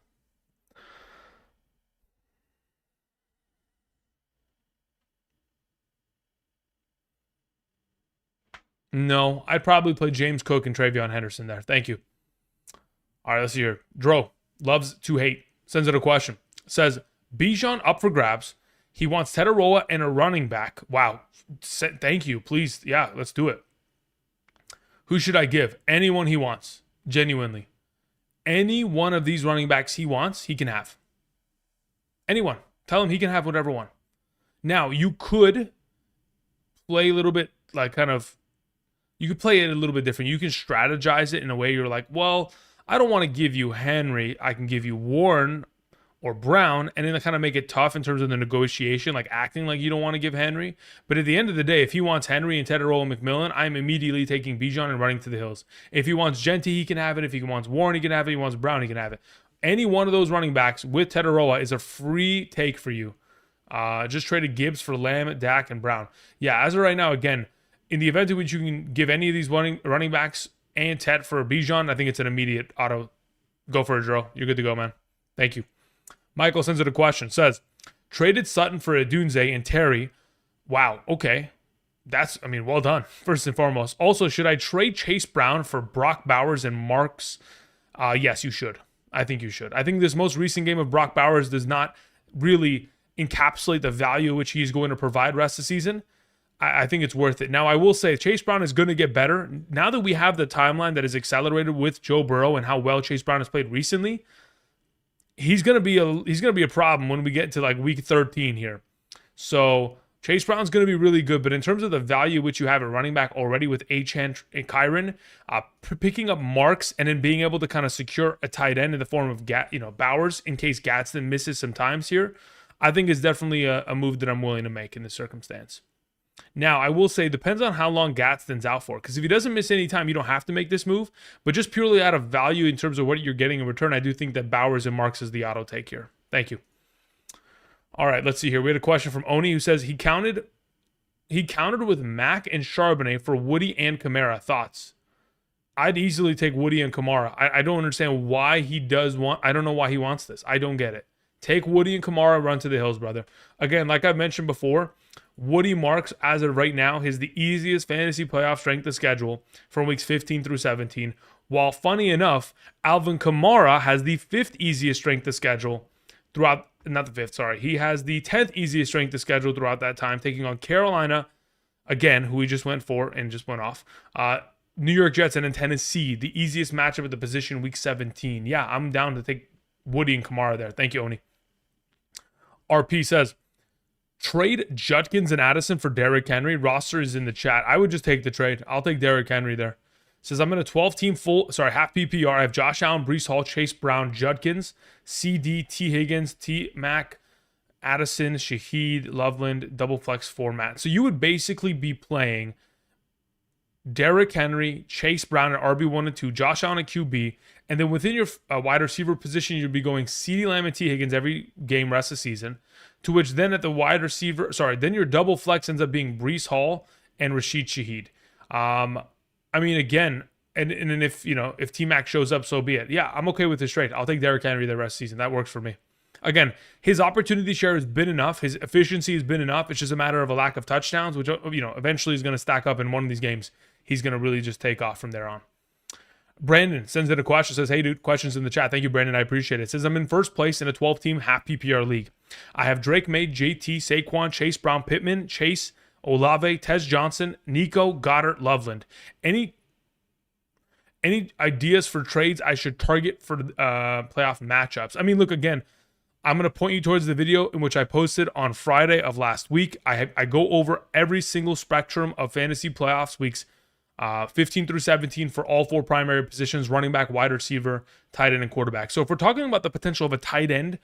No, I'd probably play James Cook and Travion Henderson there. Thank you. All right, let's see here. Dro loves to hate. Sends it a question. Says, Bijan up for grabs. He wants Tetaroa and a running back. Wow. Thank you. Please. Yeah, let's do it. Who should I give? Anyone he wants. Genuinely. Any one of these running backs he wants, he can have. Anyone. Tell him he can have whatever one. Now, you could play a little bit like kind of... You could play it a little bit different. You can strategize it in a way you're like, well, I don't want to give you Henry. I can give you Warren or Brown, and then kind of make it tough in terms of the negotiation, like acting like you don't want to give Henry. But at the end of the day, if he wants Henry and Tedero and McMillan, I'm immediately taking Bijan and running to the hills. If he wants Genti, he can have it. If he wants Warren, he can have it. If he wants Brown, he can have it. Any one of those running backs with Tetaroa is a free take for you. Just traded Gibbs for Lamb, Dak, and Brown. Yeah, as of right now, again, in the event in which you can give any of these running backs and Tet for Bijan. I think it's an immediate auto. Go for it, Drew. You're good to go, man. Thank you. Michael sends it a question. Says, traded Sutton for Adunze and Terry. Wow, okay. Well done, first and foremost. Also, should I trade Chase Brown for Brock Bowers and Marks? Yes, you should. I think you should. I think this most recent game of Brock Bowers does not really encapsulate the value which he's going to provide rest of the season. I think it's worth it. Now, I will say Chase Brown is going to get better. Now that we have the timeline that is accelerated with Joe Burrow and how well Chase Brown has played recently, he's going to be a problem when we get to like week 13 here. So Chase Brown's going to be really good, but in terms of the value which you have at running back already with Achane and Kyron, picking up Marks and then being able to kind of secure a tight end in the form of Bowers in case Gadsden misses some times here, I think is definitely a move that I'm willing to make in this circumstance. Now, I will say, depends on how long Gadsden's out for, because if he doesn't miss any time, you don't have to make this move, but just purely out of value in terms of what you're getting in return, I do think that Bowers and Marks is the auto take here. Thank you. All right, let's see here. We had a question from Oni who says he countered with Mack and Charbonnet for Woody and Kamara. Thoughts? I'd easily take Woody and Kamara. I don't understand why he does want. I don't know why he wants this. I don't get it. Take Woody and Kamara, run to the hills, brother. Again, like I've mentioned before, Woody Marks, as of right now, is the easiest fantasy playoff strength of schedule from weeks 15 through 17. While, funny enough, Alvin Kamara has the 5th easiest strength of schedule throughout. Not the 5th, sorry. He has the 10th easiest strength of schedule throughout that time, taking on Carolina, again, who we just went for and just went off. New York Jets and then Tennessee, the easiest matchup at the position, week 17. Yeah, I'm down to take Woody and Kamara there. Thank you, Oni. RP says, trade Judkins and Addison for Derrick Henry. Roster is in the chat. I would just take the trade. I'll take Derrick Henry there. Says, I'm in a 12-team half PPR. I have Josh Allen, Breece Hall, Chase Brown, Judkins, CD, T. Higgins, T. Mac, Addison, Shaheed, Loveland, double flex format. So you would basically be playing Derrick Henry, Chase Brown at RB1 and 2, Josh Allen at QB, and then within your wide receiver position, you'd be going CeeDee Lamb and T. Higgins every game rest of the season, to which then at the wide receiver, then your double flex ends up being Breece Hall and Rashid Shaheed. Again, and if T-Mac shows up, so be it. Yeah, I'm okay with this trade. I'll take Derrick Henry the rest of the season. That works for me. Again, his opportunity share has been enough. His efficiency has been enough. It's just a matter of a lack of touchdowns, which, eventually is going to stack up in one of these games. He's going to really just take off from there on. Brandon sends in a question, says, hey, dude, questions in the chat. Thank you, Brandon. I appreciate it. Says, I'm in first place in a 12-team half PPR league. I have Drake May, JT, Saquon, Chase Brown, Pittman, Chase, Olave, Tez Johnson, Nico, Goddard, Loveland. Any ideas for trades I should target for playoff matchups? Look, again, I'm going to point you towards the video in which I posted on Friday of last week. I go over every single spectrum of fantasy playoffs weeks 15 through 17 for all 4 primary positions: running back, wide receiver, tight end, and quarterback. So if we're talking about the potential of a tight end,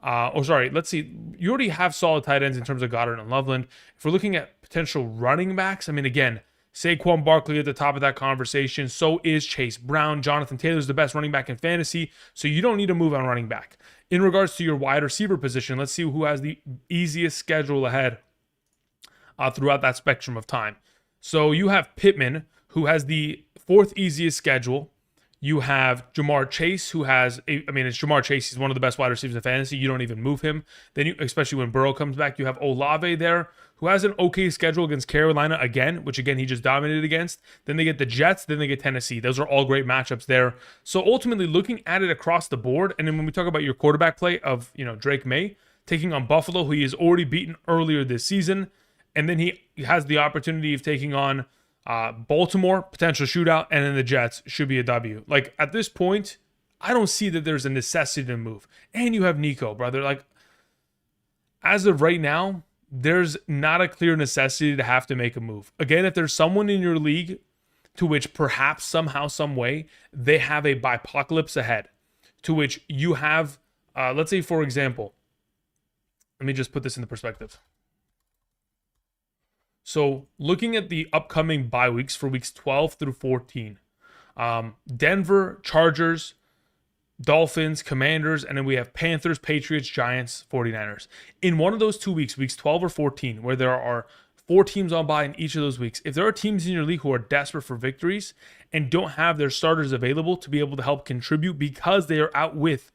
let's see. You already have solid tight ends in terms of Goddard and Loveland. If we're looking at potential running backs, again, Saquon Barkley at the top of that conversation. So is Chase Brown. Jonathan Taylor's the best running back in fantasy, so you don't need to move on running back. In regards to your wide receiver position, let's see who has the easiest schedule ahead throughout that spectrum of time. So you have Pittman, who has the 4th easiest schedule. You have Jamar Chase, who has, it's Jamar Chase. He's one of the best wide receivers in fantasy. You don't even move him. Then, especially when Burrow comes back, you have Olave there, who has an okay schedule against Carolina again, which again, he just dominated against. Then they get the Jets, then they get Tennessee. Those are all great matchups there. So ultimately, looking at it across the board, and then when we talk about your quarterback play of, Drake May, taking on Buffalo, who he has already beaten earlier this season, and then he has the opportunity of taking on Baltimore, potential shootout, and then the Jets should be a W. Like, at this point, I don't see that there's a necessity to move. And you have Nico, brother. Like, as of right now, there's not a clear necessity to have to make a move. Again, if there's someone in your league to which perhaps somehow, some way, they have a bipocalypse ahead, to which you have, let's say, for example, let me just put this into perspective. So looking at the upcoming bye weeks for weeks 12 through 14, Denver, Chargers, Dolphins, Commanders, and then we have Panthers, Patriots, Giants, 49ers. In one of those 2 weeks, weeks 12 or 14, where there are 4 teams on bye in each of those weeks. If there are teams in your league who are desperate for victories and don't have their starters available to be able to help contribute because they are out with,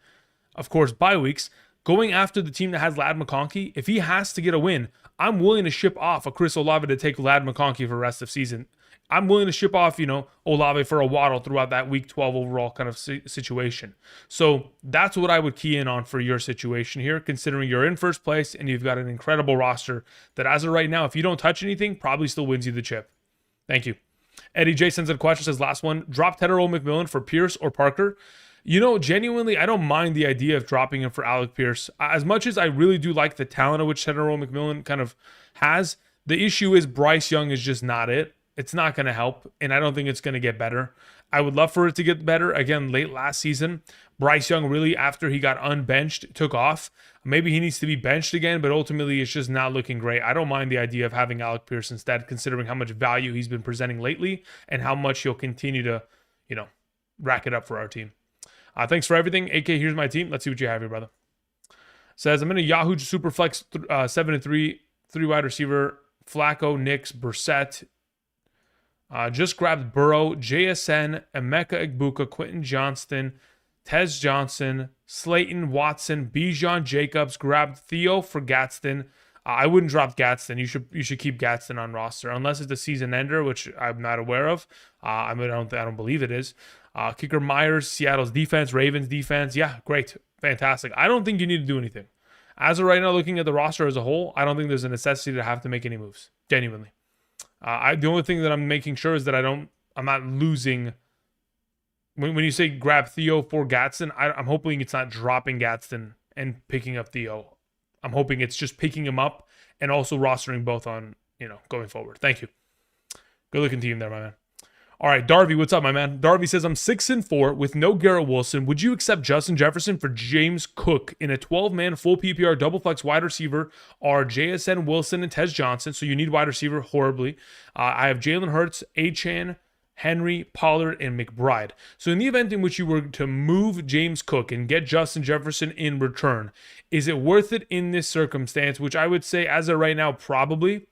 of course, bye weeks, going after the team that has Ladd McConkey, if he has to get a win, I'm willing to ship off a Chris Olave to take Ladd McConkey for the rest of the season. I'm willing to ship off, Olave for a Waddle throughout that week 12 overall kind of situation. So that's what I would key in on for your situation here, considering you're in first place and you've got an incredible roster that as of right now, if you don't touch anything, probably still wins you the chip. Thank you. Eddie J sends a question, says last one, drop Tedder or McMillan for Pierce or Parker. Genuinely, I don't mind the idea of dropping him for Alec Pierce. As much as I really do like the talent of which Tedder or McMillan kind of has, the issue is Bryce Young is just not it. It's not going to help, and I don't think it's going to get better. I would love for it to get better. Again, late last season, Bryce Young really, after he got unbenched, took off. Maybe he needs to be benched again, but ultimately it's just not looking great. I don't mind the idea of having Alec Pierce instead, considering how much value he's been presenting lately and how much he'll continue to, rack it up for our team. Thanks for everything. AK, here's my team. Let's see what you have here, brother. Says, I'm in a Yahoo Superflex 7-3, 3 wide receiver, Flacco, Nix, Brissett. Just grabbed Burrow, JSN, Emeka Egbuka, Quentin Johnston, Tez Johnson, Slayton, Watson, Bijan Jacobs. Grabbed Theo for Gadsden. I wouldn't drop Gadsden. You should keep Gadsden on roster unless it's a season ender, which I'm not aware of. I don't believe it is. Kicker Myers, Seattle's defense, Ravens defense. Yeah, great, fantastic. I don't think you need to do anything. As of right now, looking at the roster as a whole, I don't think there's a necessity to have to make any moves. Genuinely. The only thing that I'm making sure is that I'm not losing. When you say grab Theo for Gadsden, I'm hoping it's not dropping Gadsden and picking up Theo. I'm hoping it's just picking him up and also rostering both on, going forward. Thank you. Good looking team there, my man. All right, Darby, what's up, my man? Darby says, I'm 6-4 with no Garrett Wilson. Would you accept Justin Jefferson for James Cook in a 12-man full PPR double flex wide receiver are JSN, Wilson, and Tez Johnson? So you need wide receiver horribly. I have Jalen Hurts, Achane, Henry, Pollard, and McBride. So in the event in which you were to move James Cook and get Justin Jefferson in return, is it worth it in this circumstance? Which I would say, as of right now, probably.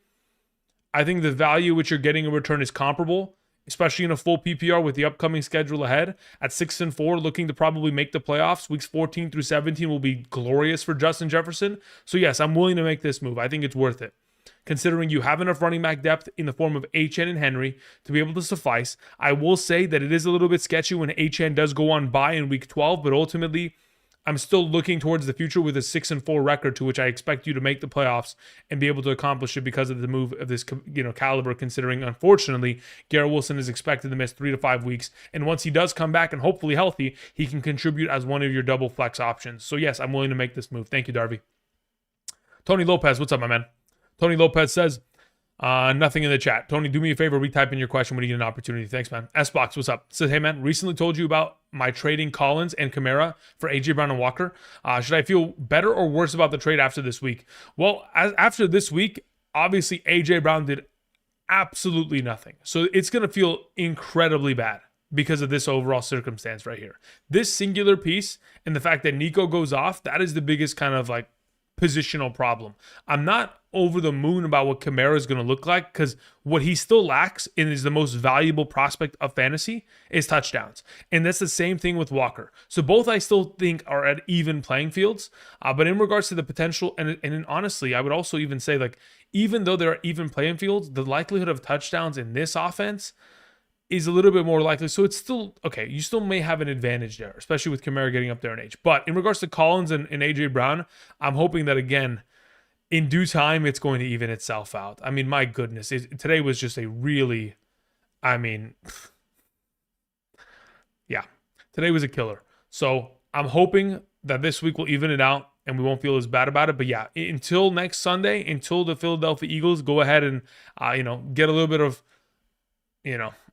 I think the value which you're getting in return is comparable, especially in a full PPR with the upcoming schedule ahead. At 6-4, looking to probably make the playoffs. Weeks 14 through 17 will be glorious for Justin Jefferson. So yes, I'm willing to make this move. I think it's worth it, considering you have enough running back depth in the form of HN and Henry to be able to suffice. I will say that it is a little bit sketchy when HN does go on bye in week 12, but ultimately, I'm still looking towards the future with a 6-4 record, to which I expect you to make the playoffs and be able to accomplish it because of the move of this, caliber. Considering, unfortunately, Garrett Wilson is expected to miss 3 to 5 weeks, and once he does come back and hopefully healthy, he can contribute as one of your double flex options. So yes, I'm willing to make this move. Thank you, Darby. Tony Lopez, what's up, my man? Tony Lopez says, nothing in the chat. Tony, do me a favor, retype in your question when you get an opportunity. Thanks, man. S-Box, what's up? Says, hey, man, recently told you about my trading Collins and Kamara for A.J. Brown and Walker. Should I feel better or worse about the trade after this week? Well, after this week, obviously A.J. Brown did absolutely nothing. So it's going to feel incredibly bad because of this overall circumstance right here. This singular piece and the fact that Nico goes off, that is the biggest kind of positional problem. I'm not over the moon about what Kamara is going to look like, because what he still lacks and is the most valuable prospect of fantasy is touchdowns. And that's the same thing with Walker. So both I still think are at even playing fields. But in regards to the potential, and honestly, I would also even say, even though there are even playing fields, the likelihood of touchdowns in this offense is a little bit more likely. So it's still, okay, you still may have an advantage there, especially with Kamara getting up there in age. But in regards to Collins and A.J. Brown, I'm hoping that, again, in due time, it's going to even itself out. I mean, my goodness, today was just a really, yeah, today was a killer. So I'm hoping that this week will even it out and we won't feel as bad about it. But yeah, until next Sunday, until the Philadelphia Eagles go ahead and, get a little bit of,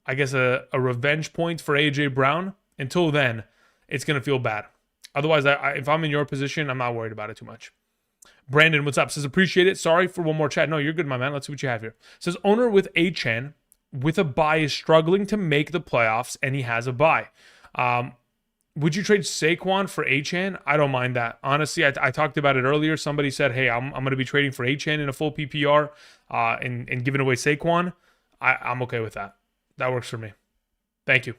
I guess a revenge point for A.J. Brown, until then, it's going to feel bad. Otherwise, if I'm in your position, I'm not worried about it too much. Brandon, what's up? Says, appreciate it. Sorry for one more chat. No, you're good, my man. Let's see what you have here. Says, owner with HN with a bye is struggling to make the playoffs, and he has a bye. Would you trade Saquon for Achane? I don't mind that. Honestly, I talked about it earlier. Somebody said, hey, I'm going to be trading for Achane in a full PPR and giving away Saquon. I'm okay with that. That works for me. Thank you.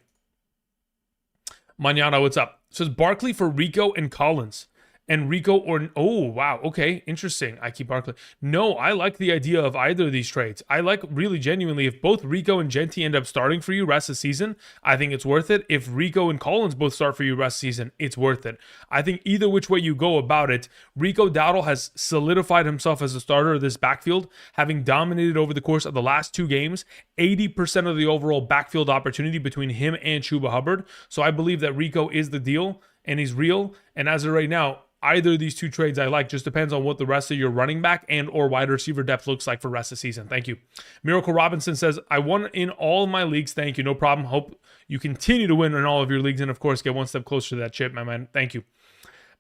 Manana, what's up? It says Barkley for Rico and Collins. And Rico or... Oh, wow. Okay, interesting. I keep Barkley. No, I like the idea of either of these trades. I like really genuinely, if both Rico and Genti end up starting for you rest of the season, I think it's worth it. If Rico and Collins both start for you rest of the season, it's worth it. I think either which way you go about it, Rico Dowdle has solidified himself as a starter of this backfield, having dominated over the course of the last 2 games, 80% of the overall backfield opportunity between him and Chuba Hubbard. So I believe that Rico is the deal, and he's real. And as of right now, either of these 2 trades I like. Just depends on what the rest of your running back and or wide receiver depth looks like for rest of the season. Thank you. Miracle Robinson says, I won in all of my leagues. Thank you. No problem. Hope you continue to win in all of your leagues and, of course, get one step closer to that chip, my man. Thank you.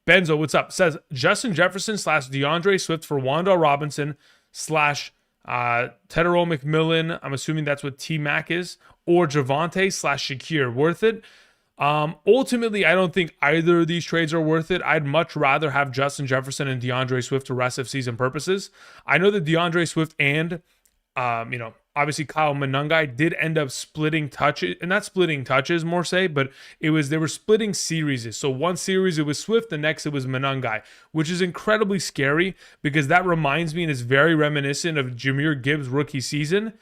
Benzo, what's up? Says Justin Jefferson / DeAndre Swift for Wan'Dale Robinson / Tedero McMillan. I'm assuming that's what T-Mac is. Or Javonte / Shakir. Worth it? Ultimately, I don't think either of these trades are worth it. I'd much rather have Justin Jefferson and DeAndre Swift for rest of season purposes. I know that DeAndre Swift and, obviously Kyle Monangai did end up splitting touches, and not splitting touches more say, but they were splitting series. So one series it was Swift, the next it was Monangai, which is incredibly scary because that reminds me and is very reminiscent of Jahmyr Gibbs' rookie season.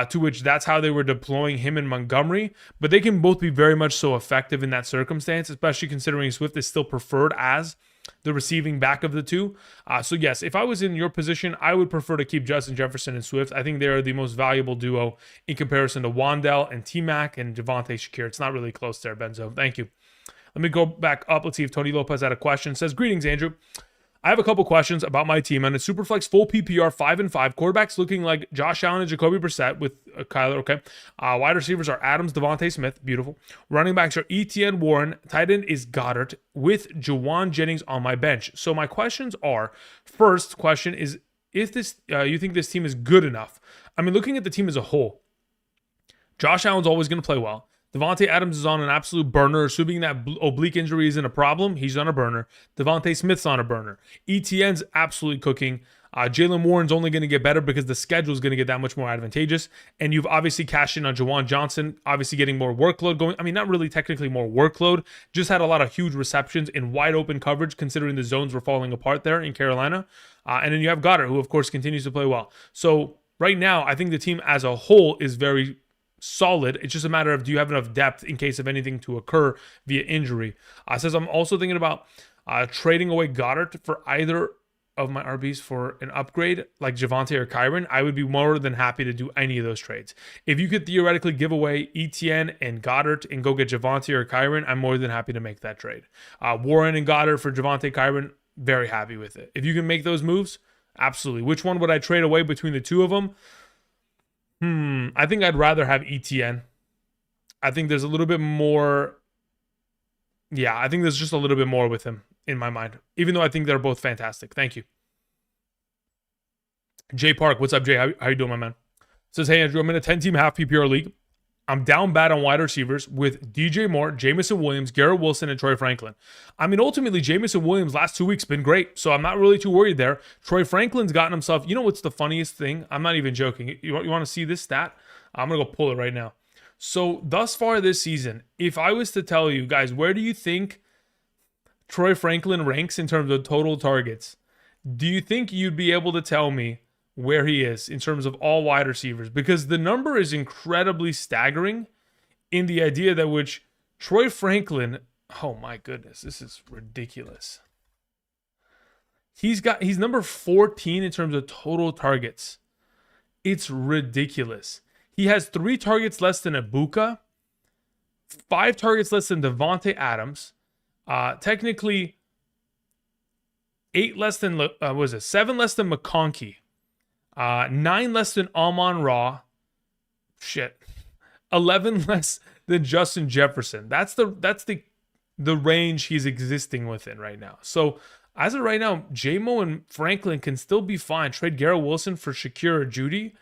To which that's how they were deploying him in Montgomery. But they can both be very much so effective in that circumstance, especially considering Swift is still preferred as the receiving back of the 2. So yes, if I was in your position, I would prefer to keep Justin Jefferson and Swift. I think they are the most valuable duo in comparison to Wan'Dale and T-Mac and Javonte Shakir. It's not really close there, Benzo. Thank you. Let me go back up. Let's see if Tony Lopez had a question. It says, greetings, Andrew. I have a couple questions about my team. On a Superflex full PPR 5-5, quarterbacks looking like Josh Allen and Jacoby Brissett with Kyler, okay. Wide receivers are Adams, Devontae Smith, beautiful. Running backs are Etienne, Warren. Tight end is Goddard with Jawan Jennings on my bench. So my questions are, first question is, if this you think this team is good enough? I mean, looking at the team as a whole, Josh Allen's always going to play well. Devontae Adams is on an absolute burner. Assuming that oblique injury isn't a problem, he's on a burner. Devontae Smith's on a burner. Etienne's absolutely cooking. Jalen Warren's only going to get better because the schedule is going to get that much more advantageous. And you've obviously cashed in on Jawan Johnson, obviously getting more workload going. I mean, not really technically more workload, just had a lot of huge receptions in wide open coverage considering the zones were falling apart there in Carolina. And then you have Goddard, who of course continues to play well. So right now, I think the team as a whole is very solid. It's just a matter of, do you have enough depth in case of anything to occur via injury? Says I'm also thinking about trading away Goddard for either of my RBs for an upgrade like Javonte or Kyron. I would be more than happy to do any of those trades. If you could theoretically give away Etienne and Goddard and go get Javonte or Kyron, I'm more than happy to make that trade. Warren and Goddard for Javonte, Kyron, very happy with it. If you can make those moves, absolutely. Which one would I trade away between the two of them? I think I'd rather have Etienne. I think there's a little bit more. Yeah, I think there's just a little bit more with him in my mind, even though I think they're both fantastic. Thank you. Jay Park, what's up, Jay? How you doing, my man? Says, hey, Andrew, I'm in a 10-team half PPR league. I'm down bad on wide receivers with DJ Moore, Jamison Williams, Garrett Wilson, and Troy Franklin. I mean, ultimately, Jamison Williams last 2 weeks been great, so I'm not really too worried there. Troy Franklin's gotten himself, you know what's the funniest thing? I'm not even joking. You want to see this stat? I'm going to go pull it right now. So thus far this season, if I was to tell you guys, where do you think Troy Franklin ranks in terms of total targets? Do you think you'd be able to tell me where he is in terms of all wide receivers? Because the number is incredibly staggering in the idea that which Troy Franklin, oh my goodness, this is ridiculous. He's number 14 in terms of total targets. It's ridiculous. He has 3 targets less than Ibuka, 5 targets less than Devontae Adams, technically 8 less than, 7 less than McConkey, 9 less than Amon-Ra, 11 less than Justin Jefferson. That's the range he's existing within right now. So as of right now, J-Mo and Franklin can still be fine. Trade Garrett Wilson for Shakir or Judy.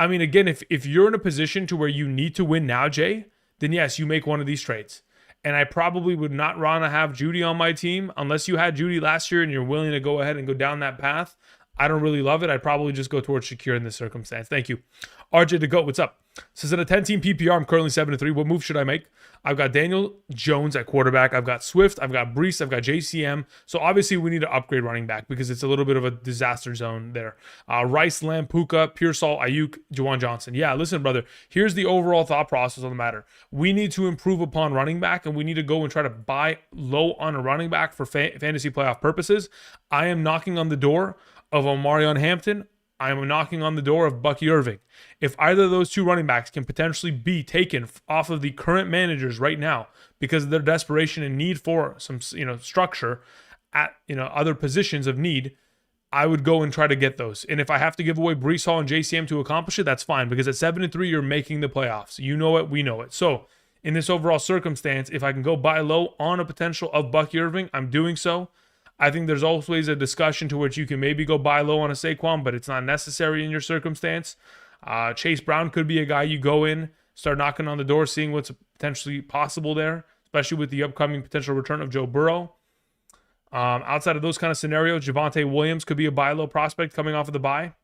I mean, again, if you're in a position to where you need to win now, Jay, then yes, you make one of these trades. And I probably would not want to have Judy on my team unless you had Judy last year and you're willing to go ahead and go down that path. I don't really love it. I'd probably just go towards Shakir in this circumstance. Thank you. RJ the GOAT, what's up? Says in a 10-team PPR, I'm currently 7-3. What move should I make? I've got Daniel Jones at quarterback. I've got Swift. I've got Brees. I've got JCM. So obviously we need to upgrade running back because it's a little bit of a disaster zone there. Rice, Lamb, Puka, Pearsall, Ayuk, Juwan Johnson. Yeah, listen, brother. Here's the overall thought process on the matter. We need to improve upon running back, and we need to go and try to buy low on a running back for fantasy playoff purposes. I am knocking on the door of Omarion Hampton. I am knocking on the door of Bucky Irving. If either of those two running backs can potentially be taken off of the current managers right now because of their desperation and need for some, structure at, other positions of need, I would go and try to get those. And if I have to give away Brees Hall and JCM to accomplish it, that's fine, because at 7-3, you're making the playoffs. You know it, we know it. So in this overall circumstance, if I can go buy low on a potential of Bucky Irving, I'm doing so. I think there's always a discussion to which you can maybe go buy low on a Saquon, but it's not necessary in your circumstance. Chase Brown could be a guy you go in, start knocking on the door, seeing what's potentially possible there, especially with the upcoming potential return of Joe Burrow. Outside of those kind of scenarios, Javonte Williams could be a buy low prospect coming off of the bye.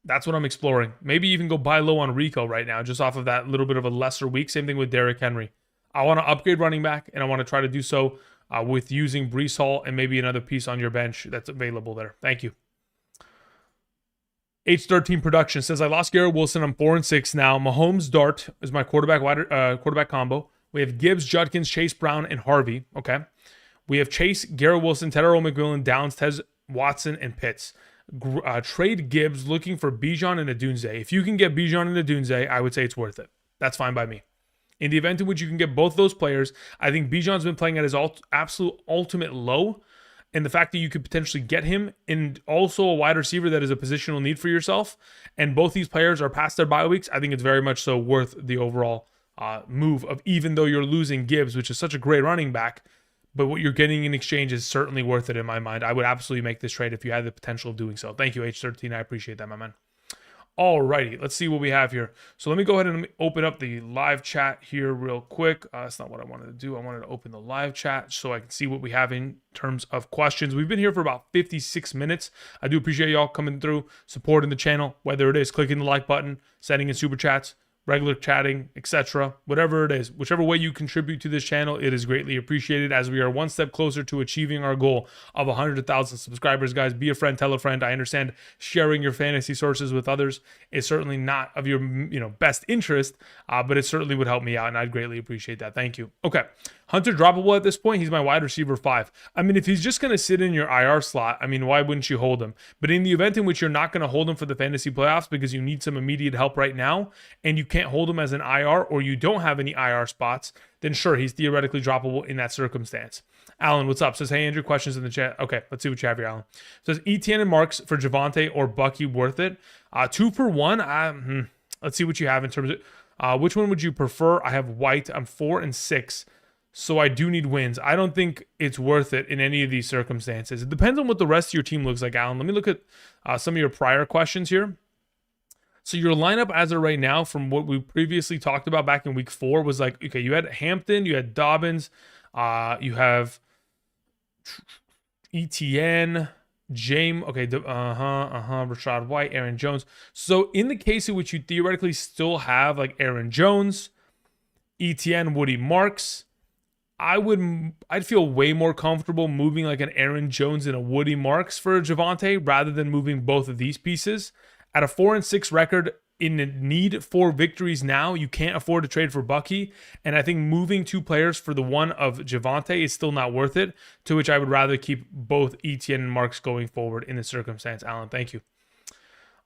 That's what I'm exploring. Maybe even go buy low on Rico right now, just off of that little bit of a lesser week. Same thing with Derrick Henry. I want to upgrade running back, and I want to try to do so with using Brees Hall and maybe another piece on your bench that's available there. Thank you. H13 Production says, I lost Garrett Wilson. I'm 4-6 now. Mahomes Dart is my quarterback combo. We have Gibbs, Judkins, Chase Brown, and Harvey. Okay. We have Chase, Garrett Wilson, Tedero McMillan, Downs, Tez Watson, and Pitts. Trade Gibbs, looking for Bijan and Adunze. If you can get Bijan and Adunze, I would say it's worth it. That's fine by me. In the event in which you can get both those players, I think Bijan's been playing at his absolute ultimate low. And the fact that you could potentially get him and also a wide receiver that is a positional need for yourself, and both these players are past their bye weeks, I think it's very much so worth the overall move of, even though you're losing Gibbs, which is such a great running back, but what you're getting in exchange is certainly worth it in my mind. I would absolutely make this trade if you had the potential of doing so. Thank you, H13. I appreciate that, my man. Alrighty, let's see what we have here. So let me go ahead and open up the live chat here real quick. That's not what I wanted to do. I wanted to open the live chat so I can see what we have in terms of questions. We've been here for about 56 minutes. I do appreciate y'all coming through, supporting the channel, whether it is clicking the like button, sending in super chats, regular chatting, etc. Whatever it is, whichever way you contribute to this channel, it is greatly appreciated as we are one step closer to achieving our goal of 100,000 subscribers. Guys, be a friend, tell a friend. I understand sharing your fantasy sources with others is certainly not of your best interest, but it certainly would help me out, and I'd greatly appreciate that. Thank you. Okay. Hunter droppable at this point. He's my wide receiver 5. I mean, if he's just going to sit in your IR slot, I mean, why wouldn't you hold him? But in the event in which you're not going to hold him for the fantasy playoffs because you need some immediate help right now, and you can't hold him as an IR, or you don't have any IR spots, then sure, he's theoretically droppable in that circumstance. Alan, what's up? Says, hey, Andrew, questions in the chat. Okay, let's see what you have here, Alan. Says, Etienne and Marks for Javonte or Bucky worth it? 2 for 1. Let's see what you have in terms of which one would you prefer? I have White. I'm 4-6. So I do need wins. I don't think it's worth it in any of these circumstances. It depends on what the rest of your team looks like, Alan. Let me look at some of your prior questions here. So your lineup as of right now, from what we previously talked about back in week 4, was like, okay, you had Hampton, you had Dobbins, you have Etienne, James, okay, Rashad White, Aaron Jones. So in the case in which you theoretically still have like Aaron Jones, Etienne, Woody, Marks, I'd feel way more comfortable moving like an Aaron Jones and a Woody Marks for Javonte rather than moving both of these pieces. At a 4-6 record, in need for victories now, you can't afford to trade for Bucky. And I think moving 2 players for the one of Javonte is still not worth it, to which I would rather keep both Etienne and Marks going forward in this circumstance. Alan, thank you.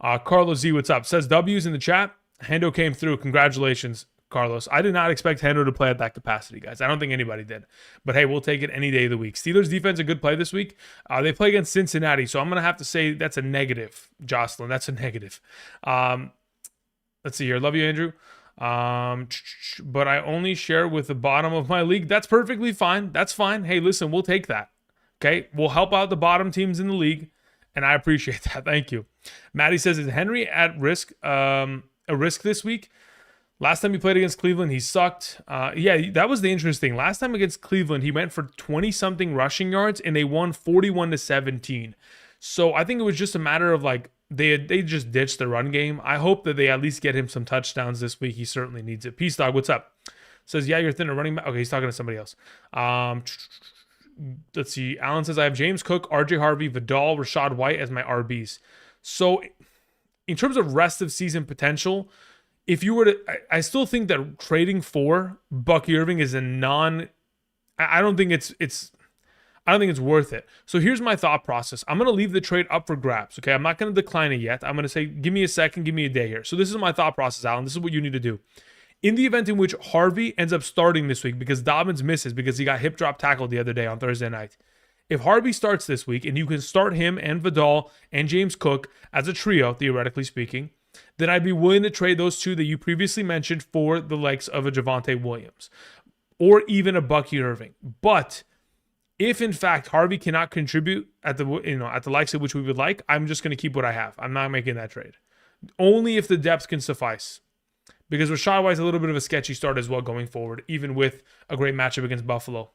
Carlos Z, what's up? Says W's in the chat. Hendo came through. Congratulations, Carlos. I did not expect Hendo to play at that capacity, guys. I don't think anybody did. But hey, we'll take it any day of the week. Steelers defense, a good play this week. They play against Cincinnati, so I'm going to have to say that's a negative, Jocelyn. That's a negative. Let's see here. Love you, Andrew. But I only share with the bottom of my league. That's perfectly fine. That's fine. Hey, listen, we'll take that. Okay? We'll help out the bottom teams in the league, and I appreciate that. Thank you. Maddie says, is Henry at risk, a risk this week? Last time he played against Cleveland, he sucked. Yeah, that was the interesting thing. Last time against Cleveland, he went for 20-something rushing yards, and they won 41-17. So I think it was just a matter of like they just ditched the run game. I hope that they at least get him some touchdowns this week. He certainly needs it. Peace Dog, what's up? Says, yeah, you're thin at running back. Okay, he's talking to somebody else. Let's see. Alan says, I have James Cook, RJ Harvey, Vidal, Rashad White as my RBs. So in terms of rest of season potential, if you were to, I still think that trading for Bucky Irving is a I don't think it's worth it. So here's my thought process. I'm going to leave the trade up for grabs. Okay. I'm not going to decline it yet. I'm going to say, give me a second, give me a day here. So this is my thought process, Alan. This is what you need to do. In the event in which Harvey ends up starting this week because Dobbins misses because he got hip drop tackled the other day on Thursday night. If Harvey starts this week and you can start him and Vidal and James Cook as a trio, theoretically speaking, then I'd be willing to trade those two that you previously mentioned for the likes of a Javonte Williams or even a Bucky Irving. But if in fact Harvey cannot contribute at the likes of which we would like, I'm just going to keep what I have. I'm not making that trade. Only if the depth can suffice. Because Rashad White's a little bit of a sketchy start as well going forward, even with a great matchup against Buffalo.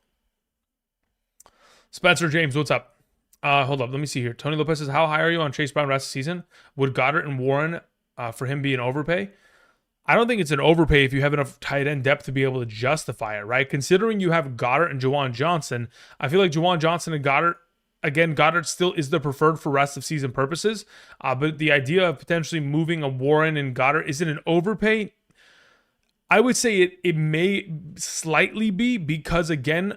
Spencer James, what's up? Hold up, let me see here. Tony Lopez says, how high are you on Chase Brown rest of the season? Would Goddard and Warren for him be an overpay? I don't think it's an overpay if you have enough tight end depth to be able to justify it, right? Considering you have Goddard and Juwan Johnson, I feel like Juwan Johnson and Goddard, again, Goddard still is the preferred for rest of season purposes, but the idea of potentially moving a Warren and Goddard, is it an overpay? I would say it may slightly be because, again,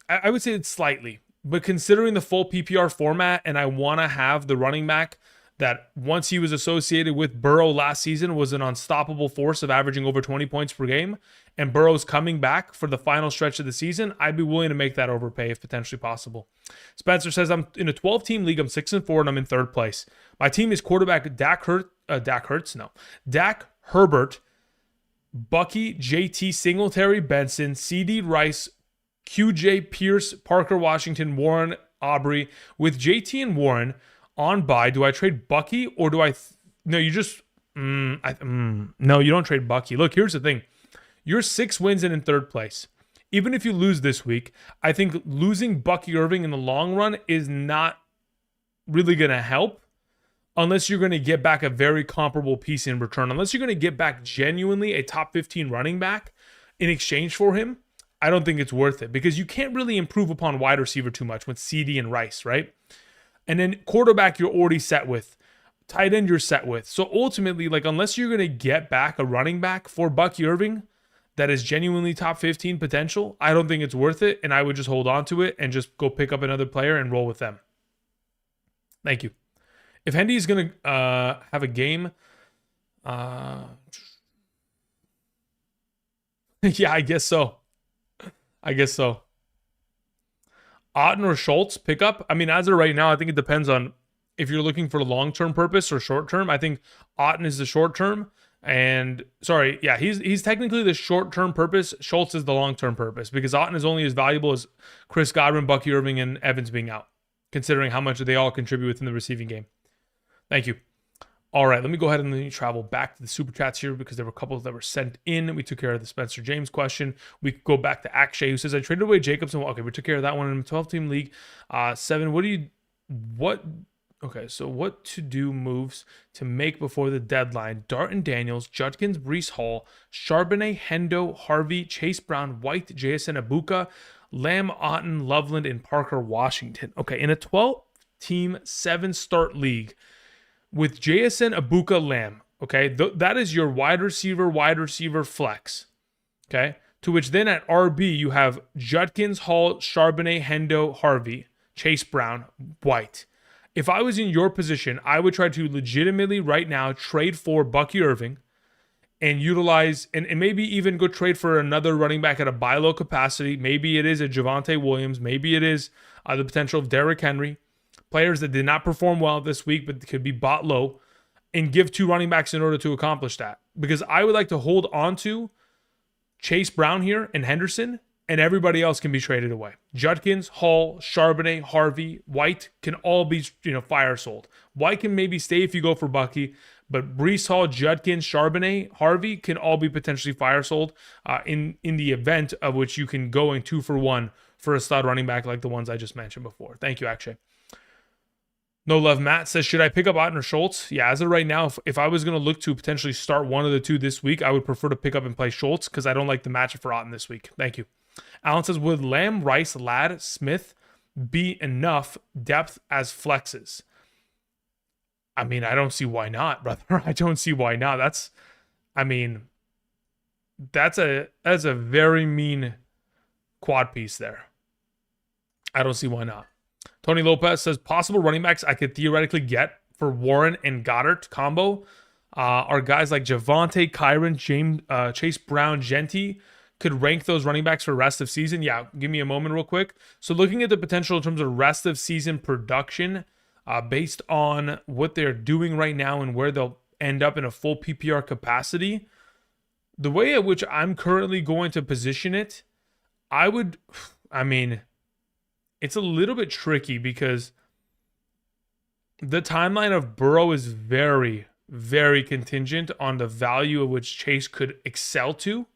I would say it's slightly. But considering the full PPR format, and I want to have the running back that once he was associated with Burrow last season was an unstoppable force of averaging over 20 points per game, and Burrow's coming back for the final stretch of the season, I'd be willing to make that overpay if potentially possible. Spencer says, I'm in a 12-team league. I'm 6-4, and I'm in third place. My team is quarterback Dak Herbert, Bucky, JT, Singletary, Benson, CD Rice, QJ, Pierce, Parker, Washington, Warren, Aubrey. With JT and Warren on bye, do I trade Bucky or do I... No, you just... No, you don't trade Bucky. Look, here's the thing. You're 6 wins and in third place. Even if you lose this week, I think losing Bucky Irving in the long run is not really going to help. Unless you're going to get back a very comparable piece in return. Unless you're going to get back genuinely a top 15 running back in exchange for him, I don't think it's worth it. Because you can't really improve upon wide receiver too much with CD and Rice, right? And then quarterback you're already set with. Tight end you're set with. So ultimately, like, unless you're going to get back a running back for Bucky Irving that is genuinely top 15 potential, I don't think it's worth it. And I would just hold on to it and just go pick up another player and roll with them. Thank you. If Hendy is going to have a game, yeah, I guess so. Otten or Schultz pickup? I mean, as of right now, I think it depends on if you're looking for long-term purpose or short-term. I think Otten is the short-term. And, sorry, yeah, he's technically the short-term purpose. Schultz is the long-term purpose because Otten is only as valuable as Chris Godwin, Bucky Irving, and Evans being out, considering how much they all contribute within the receiving game. Thank you. All right, let me go ahead and let me travel back to the super chats here because there were a couple that were sent in. We took care of the Spencer James question. We could go back to Akshay, who says, I traded away Jacobson. Okay, we took care of that one in a 12-team league. 7, what to do moves to make before the deadline? Dart and Daniels, Judkins, Breece Hall, Charbonnet, Hendo, Harvey, Chase Brown, White, JSN, Abuka, Lamb, Otten, Loveland, and Parker, Washington. Okay, in a 12-team, 7-start league, with JSN, Abuka, Lamb, okay, that is your wide receiver flex, okay, to which then at RB you have Judkins, Hall, Charbonnet, Hendo, Harvey, Chase Brown, White. If I was in your position, I would try to legitimately right now trade for Bucky Irving and utilize, and maybe even go trade for another running back at a buy low capacity. Maybe it is a Javonte Williams. Maybe it is the potential of Derrick Henry. Players that did not perform well this week, but could be bought low, and give 2 running backs in order to accomplish that. Because I would like to hold on to Chase Brown here and Henderson, and everybody else can be traded away. Judkins, Hall, Charbonnet, Harvey, White can all be, fire sold. White can maybe stay if you go for Bucky, But Brees Hall, Judkins, Charbonnet, Harvey can all be potentially fire sold in the event of which you can go in 2-for-1 for a stud running back like the ones I just mentioned before. Thank you, Akshay. No Love Matt says, should I pick up Otten or Schultz? Yeah, as of right now, if I was going to look to potentially start one of the two this week, I would prefer to pick up and play Schultz because I don't like the matchup for Otten this week. Thank you. Alan says, would Lamb, Rice, Ladd, Smith be enough depth as flexes? I mean, I don't see why not, brother. I don't see why not. That's a very mean quad piece there. I don't see why not. Tony Lopez says, possible running backs I could theoretically get for Warren and Goddard combo are guys like Javonte, Kyron, Chase Brown, Genty. Could rank those running backs for rest of season. Yeah, give me a moment real quick. So looking at the potential in terms of rest of season production based on what they're doing right now and where they'll end up in a full PPR capacity, the way at which I'm currently going to position it, it's a little bit tricky because the timeline of Burrow is very, very contingent on the value of which Chase could excel to.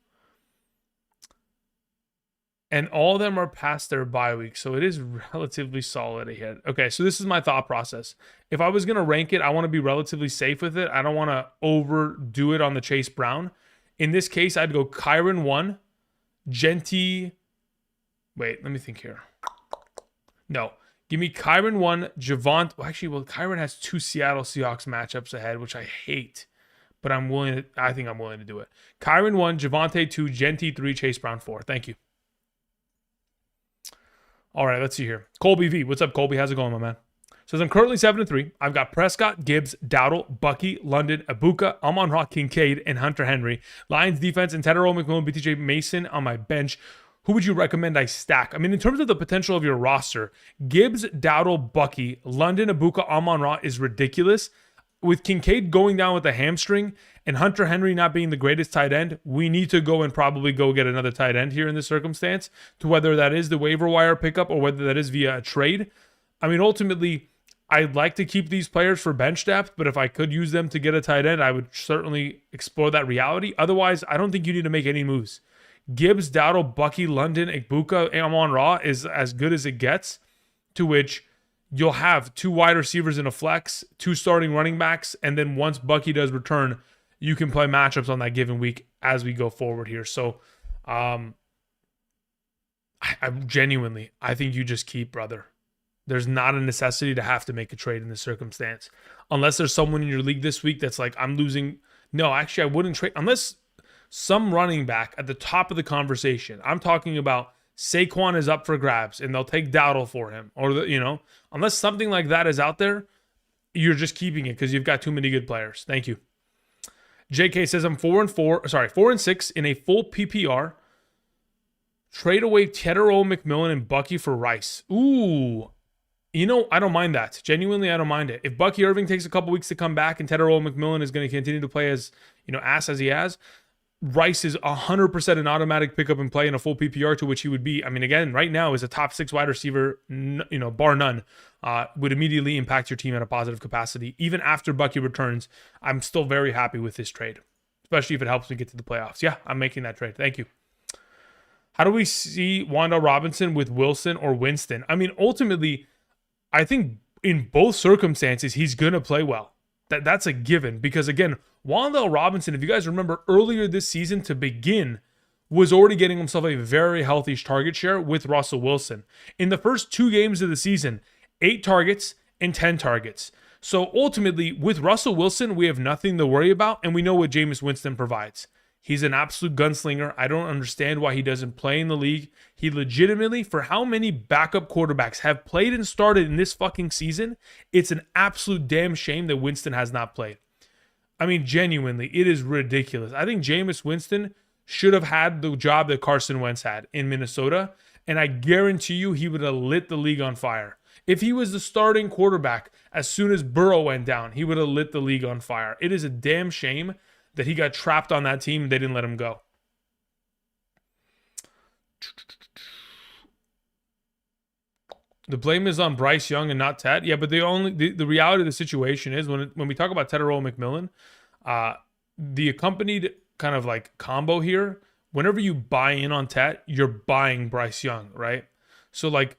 And all of them are past their bye week, so it is relatively solid ahead. Okay, so this is my thought process. If I was going to rank it, I want to be relatively safe with it. I don't want to overdo it on the Chase Brown. In this case, I'd go Kyron 1, Genty. Wait, let me think here. No, give me Kyron 1, Javonte. Well, Kyron has 2 Seattle Seahawks matchups ahead, which I hate, but I think I'm willing to do it. Kyron 1, Javonte 2, Genty 3, Chase Brown 4. Thank you. All right, let's see here. Colby V. What's up, Colby? How's it going, my man? Says, I'm currently 7-3. I've got Prescott, Gibbs, Dowdle, Bucky, London, Ibuka, Amon-Ra, Kincaid, and Hunter Henry. Lions defense and Tedero McMillan, BTJ Mason on my bench. Who would you recommend I stack? I mean, in terms of the potential of your roster, Gibbs, Dowdle, Bucky, London, Ibuka, Amon-Ra is ridiculous. With Kincaid going down with a hamstring and Hunter Henry not being the greatest tight end, we need to go and probably go get another tight end here in this circumstance, to whether that is the waiver wire pickup or whether that is via a trade. I mean, ultimately, I'd like to keep these players for bench depth, but if I could use them to get a tight end, I would certainly explore that reality. Otherwise, I don't think you need to make any moves. Gibbs, Dowdle, Bucky, London, Ibuka, Amon-Ra is as good as it gets, to which you'll have 2 wide receivers in a flex, 2 starting running backs, and then once Bucky does return, you can play matchups on that given week as we go forward here. So, I genuinely, I think you just keep, brother. There's not a necessity to have to make a trade in this circumstance. Unless there's someone in your league this week that's like, I'm losing. No, actually, I wouldn't trade. Unless some running back at the top of the conversation. I'm talking about Saquon is up for grabs and they'll take Dowdle for him. Or, unless something like that is out there, you're just keeping it because you've got too many good players. Thank you. JK says, I'm 4-6 in a full PPR. Trade away Tedero McMillan and Bucky for Rice. Ooh. I don't mind that. Genuinely, I don't mind it. If Bucky Irving takes a couple weeks to come back and Tedero McMillan is going to continue to play as, ass as he has, Rice is 100% an automatic pickup and play in a full PPR, to which he would be, again, right now is a top 6 wide receiver, bar none, would immediately impact your team at a positive capacity. Even after Bucky returns, I'm still very happy with this trade, especially if it helps me get to the playoffs. Yeah, I'm making that trade. Thank you. How do we see Wan'Dale Robinson with Wilson or Winston? Ultimately, I think in both circumstances, he's going to play well. That's a given because, again, Wan'Dale Robinson, if you guys remember earlier this season to begin, was already getting himself a very healthy target share with Russell Wilson. In the first 2 games of the season, 8 targets and 10 targets. So ultimately, with Russell Wilson, we have nothing to worry about, and we know what Jameis Winston provides. He's an absolute gunslinger. I don't understand why he doesn't play in the league. He legitimately, for how many backup quarterbacks have played and started in this fucking season, it's an absolute damn shame that Winston has not played. Genuinely, it is ridiculous. I think Jameis Winston should have had the job that Carson Wentz had in Minnesota, and I guarantee you he would have lit the league on fire. If he was the starting quarterback as soon as Burrow went down, he would have lit the league on fire. It is a damn shame that he got trapped on that team and they didn't let him go. The blame is on Bryce Young and not Ted. Yeah, but the reality of the situation is when we talk about Ted Earl McMillan, the accompanied kind of like combo here, whenever you buy in on Ted, you're buying Bryce Young, right? So like,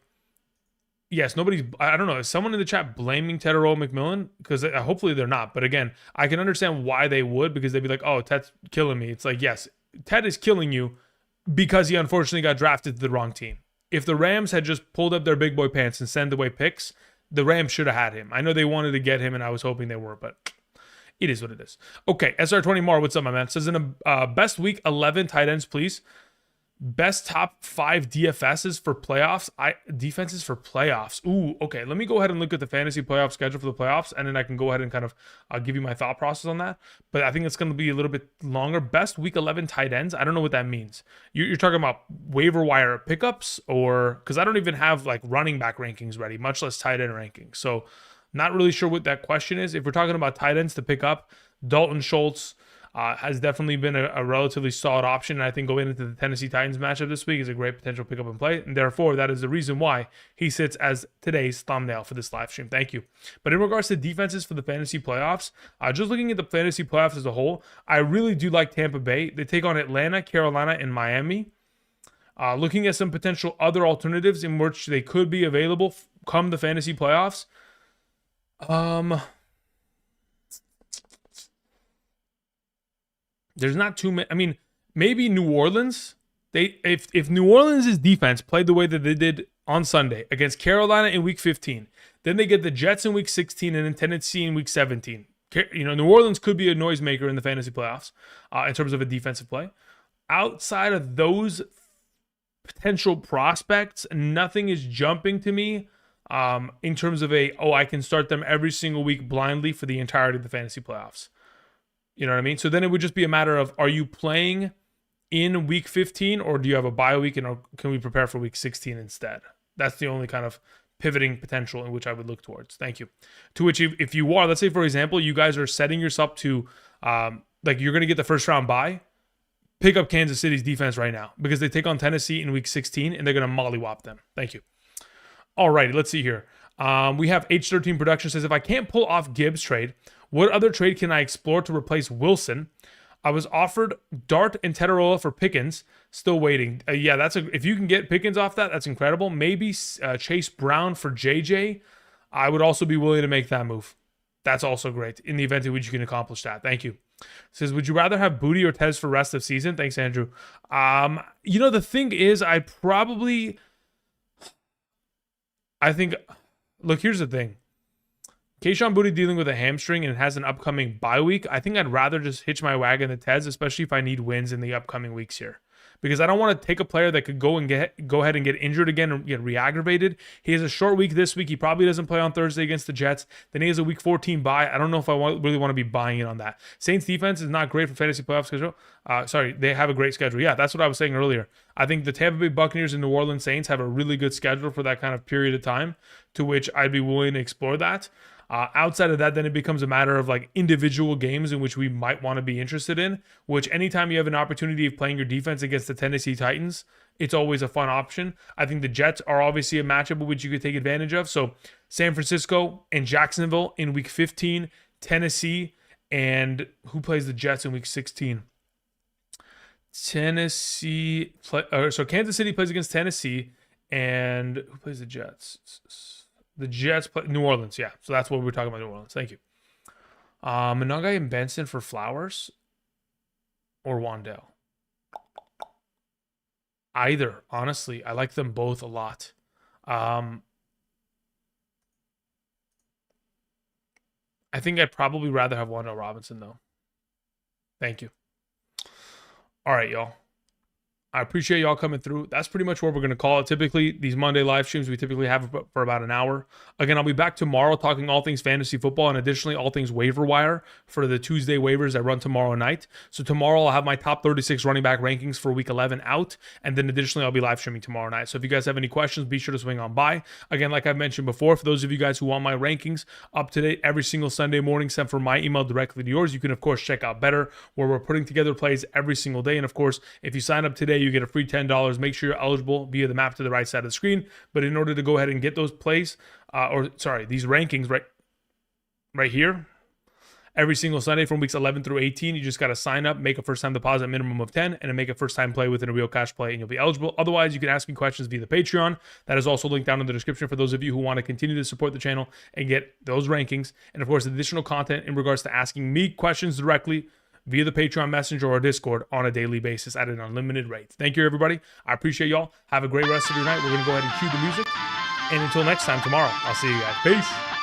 yes, I don't know, is someone in the chat blaming Ted Earl McMillan? Because hopefully they're not. But again, I can understand why they would, because they'd be like, oh, Ted's killing me. It's like, yes, Ted is killing you because he unfortunately got drafted to the wrong team. If the Rams had just pulled up their big boy pants and sent away picks, the Rams should have had him. I know they wanted to get him, and I was hoping they were, but it is what it is. Okay, SR20 Mar, what's up, my man? It says in a best week 11 tight ends, please. Best top 5 DFSs for playoffs. Defenses for playoffs. Ooh, okay. Let me go ahead and look at the fantasy playoff schedule for the playoffs, and then I can go ahead and kind of give you my thought process on that. But I think it's going to be a little bit longer. Best week 11 tight ends. I don't know what that means. You're talking about waiver wire pickups, or because I don't even have like running back rankings ready, much less tight end rankings. So not really sure what that question is. If we're talking about tight ends to pick up, Dalton Schultz has definitely been a relatively solid option. And I think going into the Tennessee Titans matchup this week is a great potential pickup and play. And therefore, that is the reason why he sits as today's thumbnail for this live stream. Thank you. But in regards to defenses for the fantasy playoffs, just looking at the fantasy playoffs as a whole, I really do like Tampa Bay. They take on Atlanta, Carolina, and Miami. Looking at some potential other alternatives in which they could be available come the fantasy playoffs. There's not too many. I mean, maybe New Orleans. If New Orleans' defense played the way that they did on Sunday against Carolina in Week 15, then they get the Jets in Week 16 and then Tennessee in Week 17. New Orleans could be a noisemaker in the fantasy playoffs in terms of a defensive play. Outside of those potential prospects, nothing is jumping to me in terms of I can start them every single week blindly for the entirety of the fantasy playoffs. You know what I mean? So then it would just be a matter of, are you playing in Week 15 or do you have a bye week, and can we prepare for Week 16 instead? That's the only kind of pivoting potential in which I would look towards. Thank you. To which if you are, let's say, for example, you guys are setting yourself to, like you're going to get the first round bye, pick up Kansas City's defense right now because they take on Tennessee in Week 16 and they're going to mollywop them. Thank you. All righty, let's see here. We have H13 Production says, if I can't pull off Gibbs trade, what other trade can I explore to replace Wilson? I was offered Dart and Tetarola for Pickens. Still waiting. Yeah, if you can get Pickens off that's incredible. Maybe Chase Brown for JJ. I would also be willing to make that move. That's also great in the event in which you can accomplish that. Thank you. Says, would you rather have Booty or Tez for rest of season? Thanks, Andrew. The thing is, look, here's the thing. Kayshon Boutte dealing with a hamstring and has an upcoming bye week. I think I'd rather just hitch my wagon to Tez, especially if I need wins in the upcoming weeks here. Because I don't want to take a player that could go ahead and get injured again and get re-aggravated. He has a short week this week. He probably doesn't play on Thursday against the Jets. Then he has a Week 14 bye. I don't know if I really want to be buying in on that. Saints defense is not great for fantasy playoff schedule. They have a great schedule. Yeah, that's what I was saying earlier. I think the Tampa Bay Buccaneers and New Orleans Saints have a really good schedule for that kind of period of time, to which I'd be willing to explore that. Outside of that, then it becomes a matter of like individual games in which we might want to be interested in, which anytime you have an opportunity of playing your defense against the Tennessee Titans, it's always a fun option. I think the Jets are obviously a matchup which you could take advantage of. So San Francisco and Jacksonville in Week 15, Tennessee, and who plays the Jets in Week 16? Kansas City plays against Tennessee, and who plays the Jets? The Jets play New Orleans, yeah. So that's what we're talking about, New Orleans. Thank you. Monangai and Benson for Flowers or Wandell? Either, honestly. I like them both a lot. I think I'd probably rather have Wandell Robinson, though. Thank you. All right, y'all. I appreciate y'all coming through. That's pretty much what we're going to call it. Typically, these Monday live streams, we typically have for about an hour. Again, I'll be back tomorrow talking all things fantasy football and additionally all things waiver wire for the Tuesday waivers that run tomorrow night. So tomorrow I'll have my top 36 running back rankings for week 11 out. And then additionally, I'll be live streaming tomorrow night. So if you guys have any questions, be sure to swing on by. Again, like I mentioned before, for those of you guys who want my rankings up to date every single Sunday morning sent from my email directly to yours, you can, of course, check out Betr, where we're putting together plays every single day. And of course, if you sign up today, day, you get a free $10. Make sure you're eligible via the map to the right side of the screen. But in order to go ahead and get those plays, these rankings right here, every single Sunday from weeks 11 through 18, you just got to sign up, make a first-time deposit minimum of 10, and then make a first-time play within a real cash play, and you'll be eligible. Otherwise, you can ask me questions via the Patreon. That is also linked down in the description for those of you who want to continue to support the channel and get those rankings. And, of course, additional content in regards to asking me questions directly via the Patreon Messenger or Discord on a daily basis at an unlimited rate. Thank you, everybody. I appreciate y'all. Have a great rest of your night. We're going to go ahead and cue the music. And until next time tomorrow, I'll see you guys. Peace.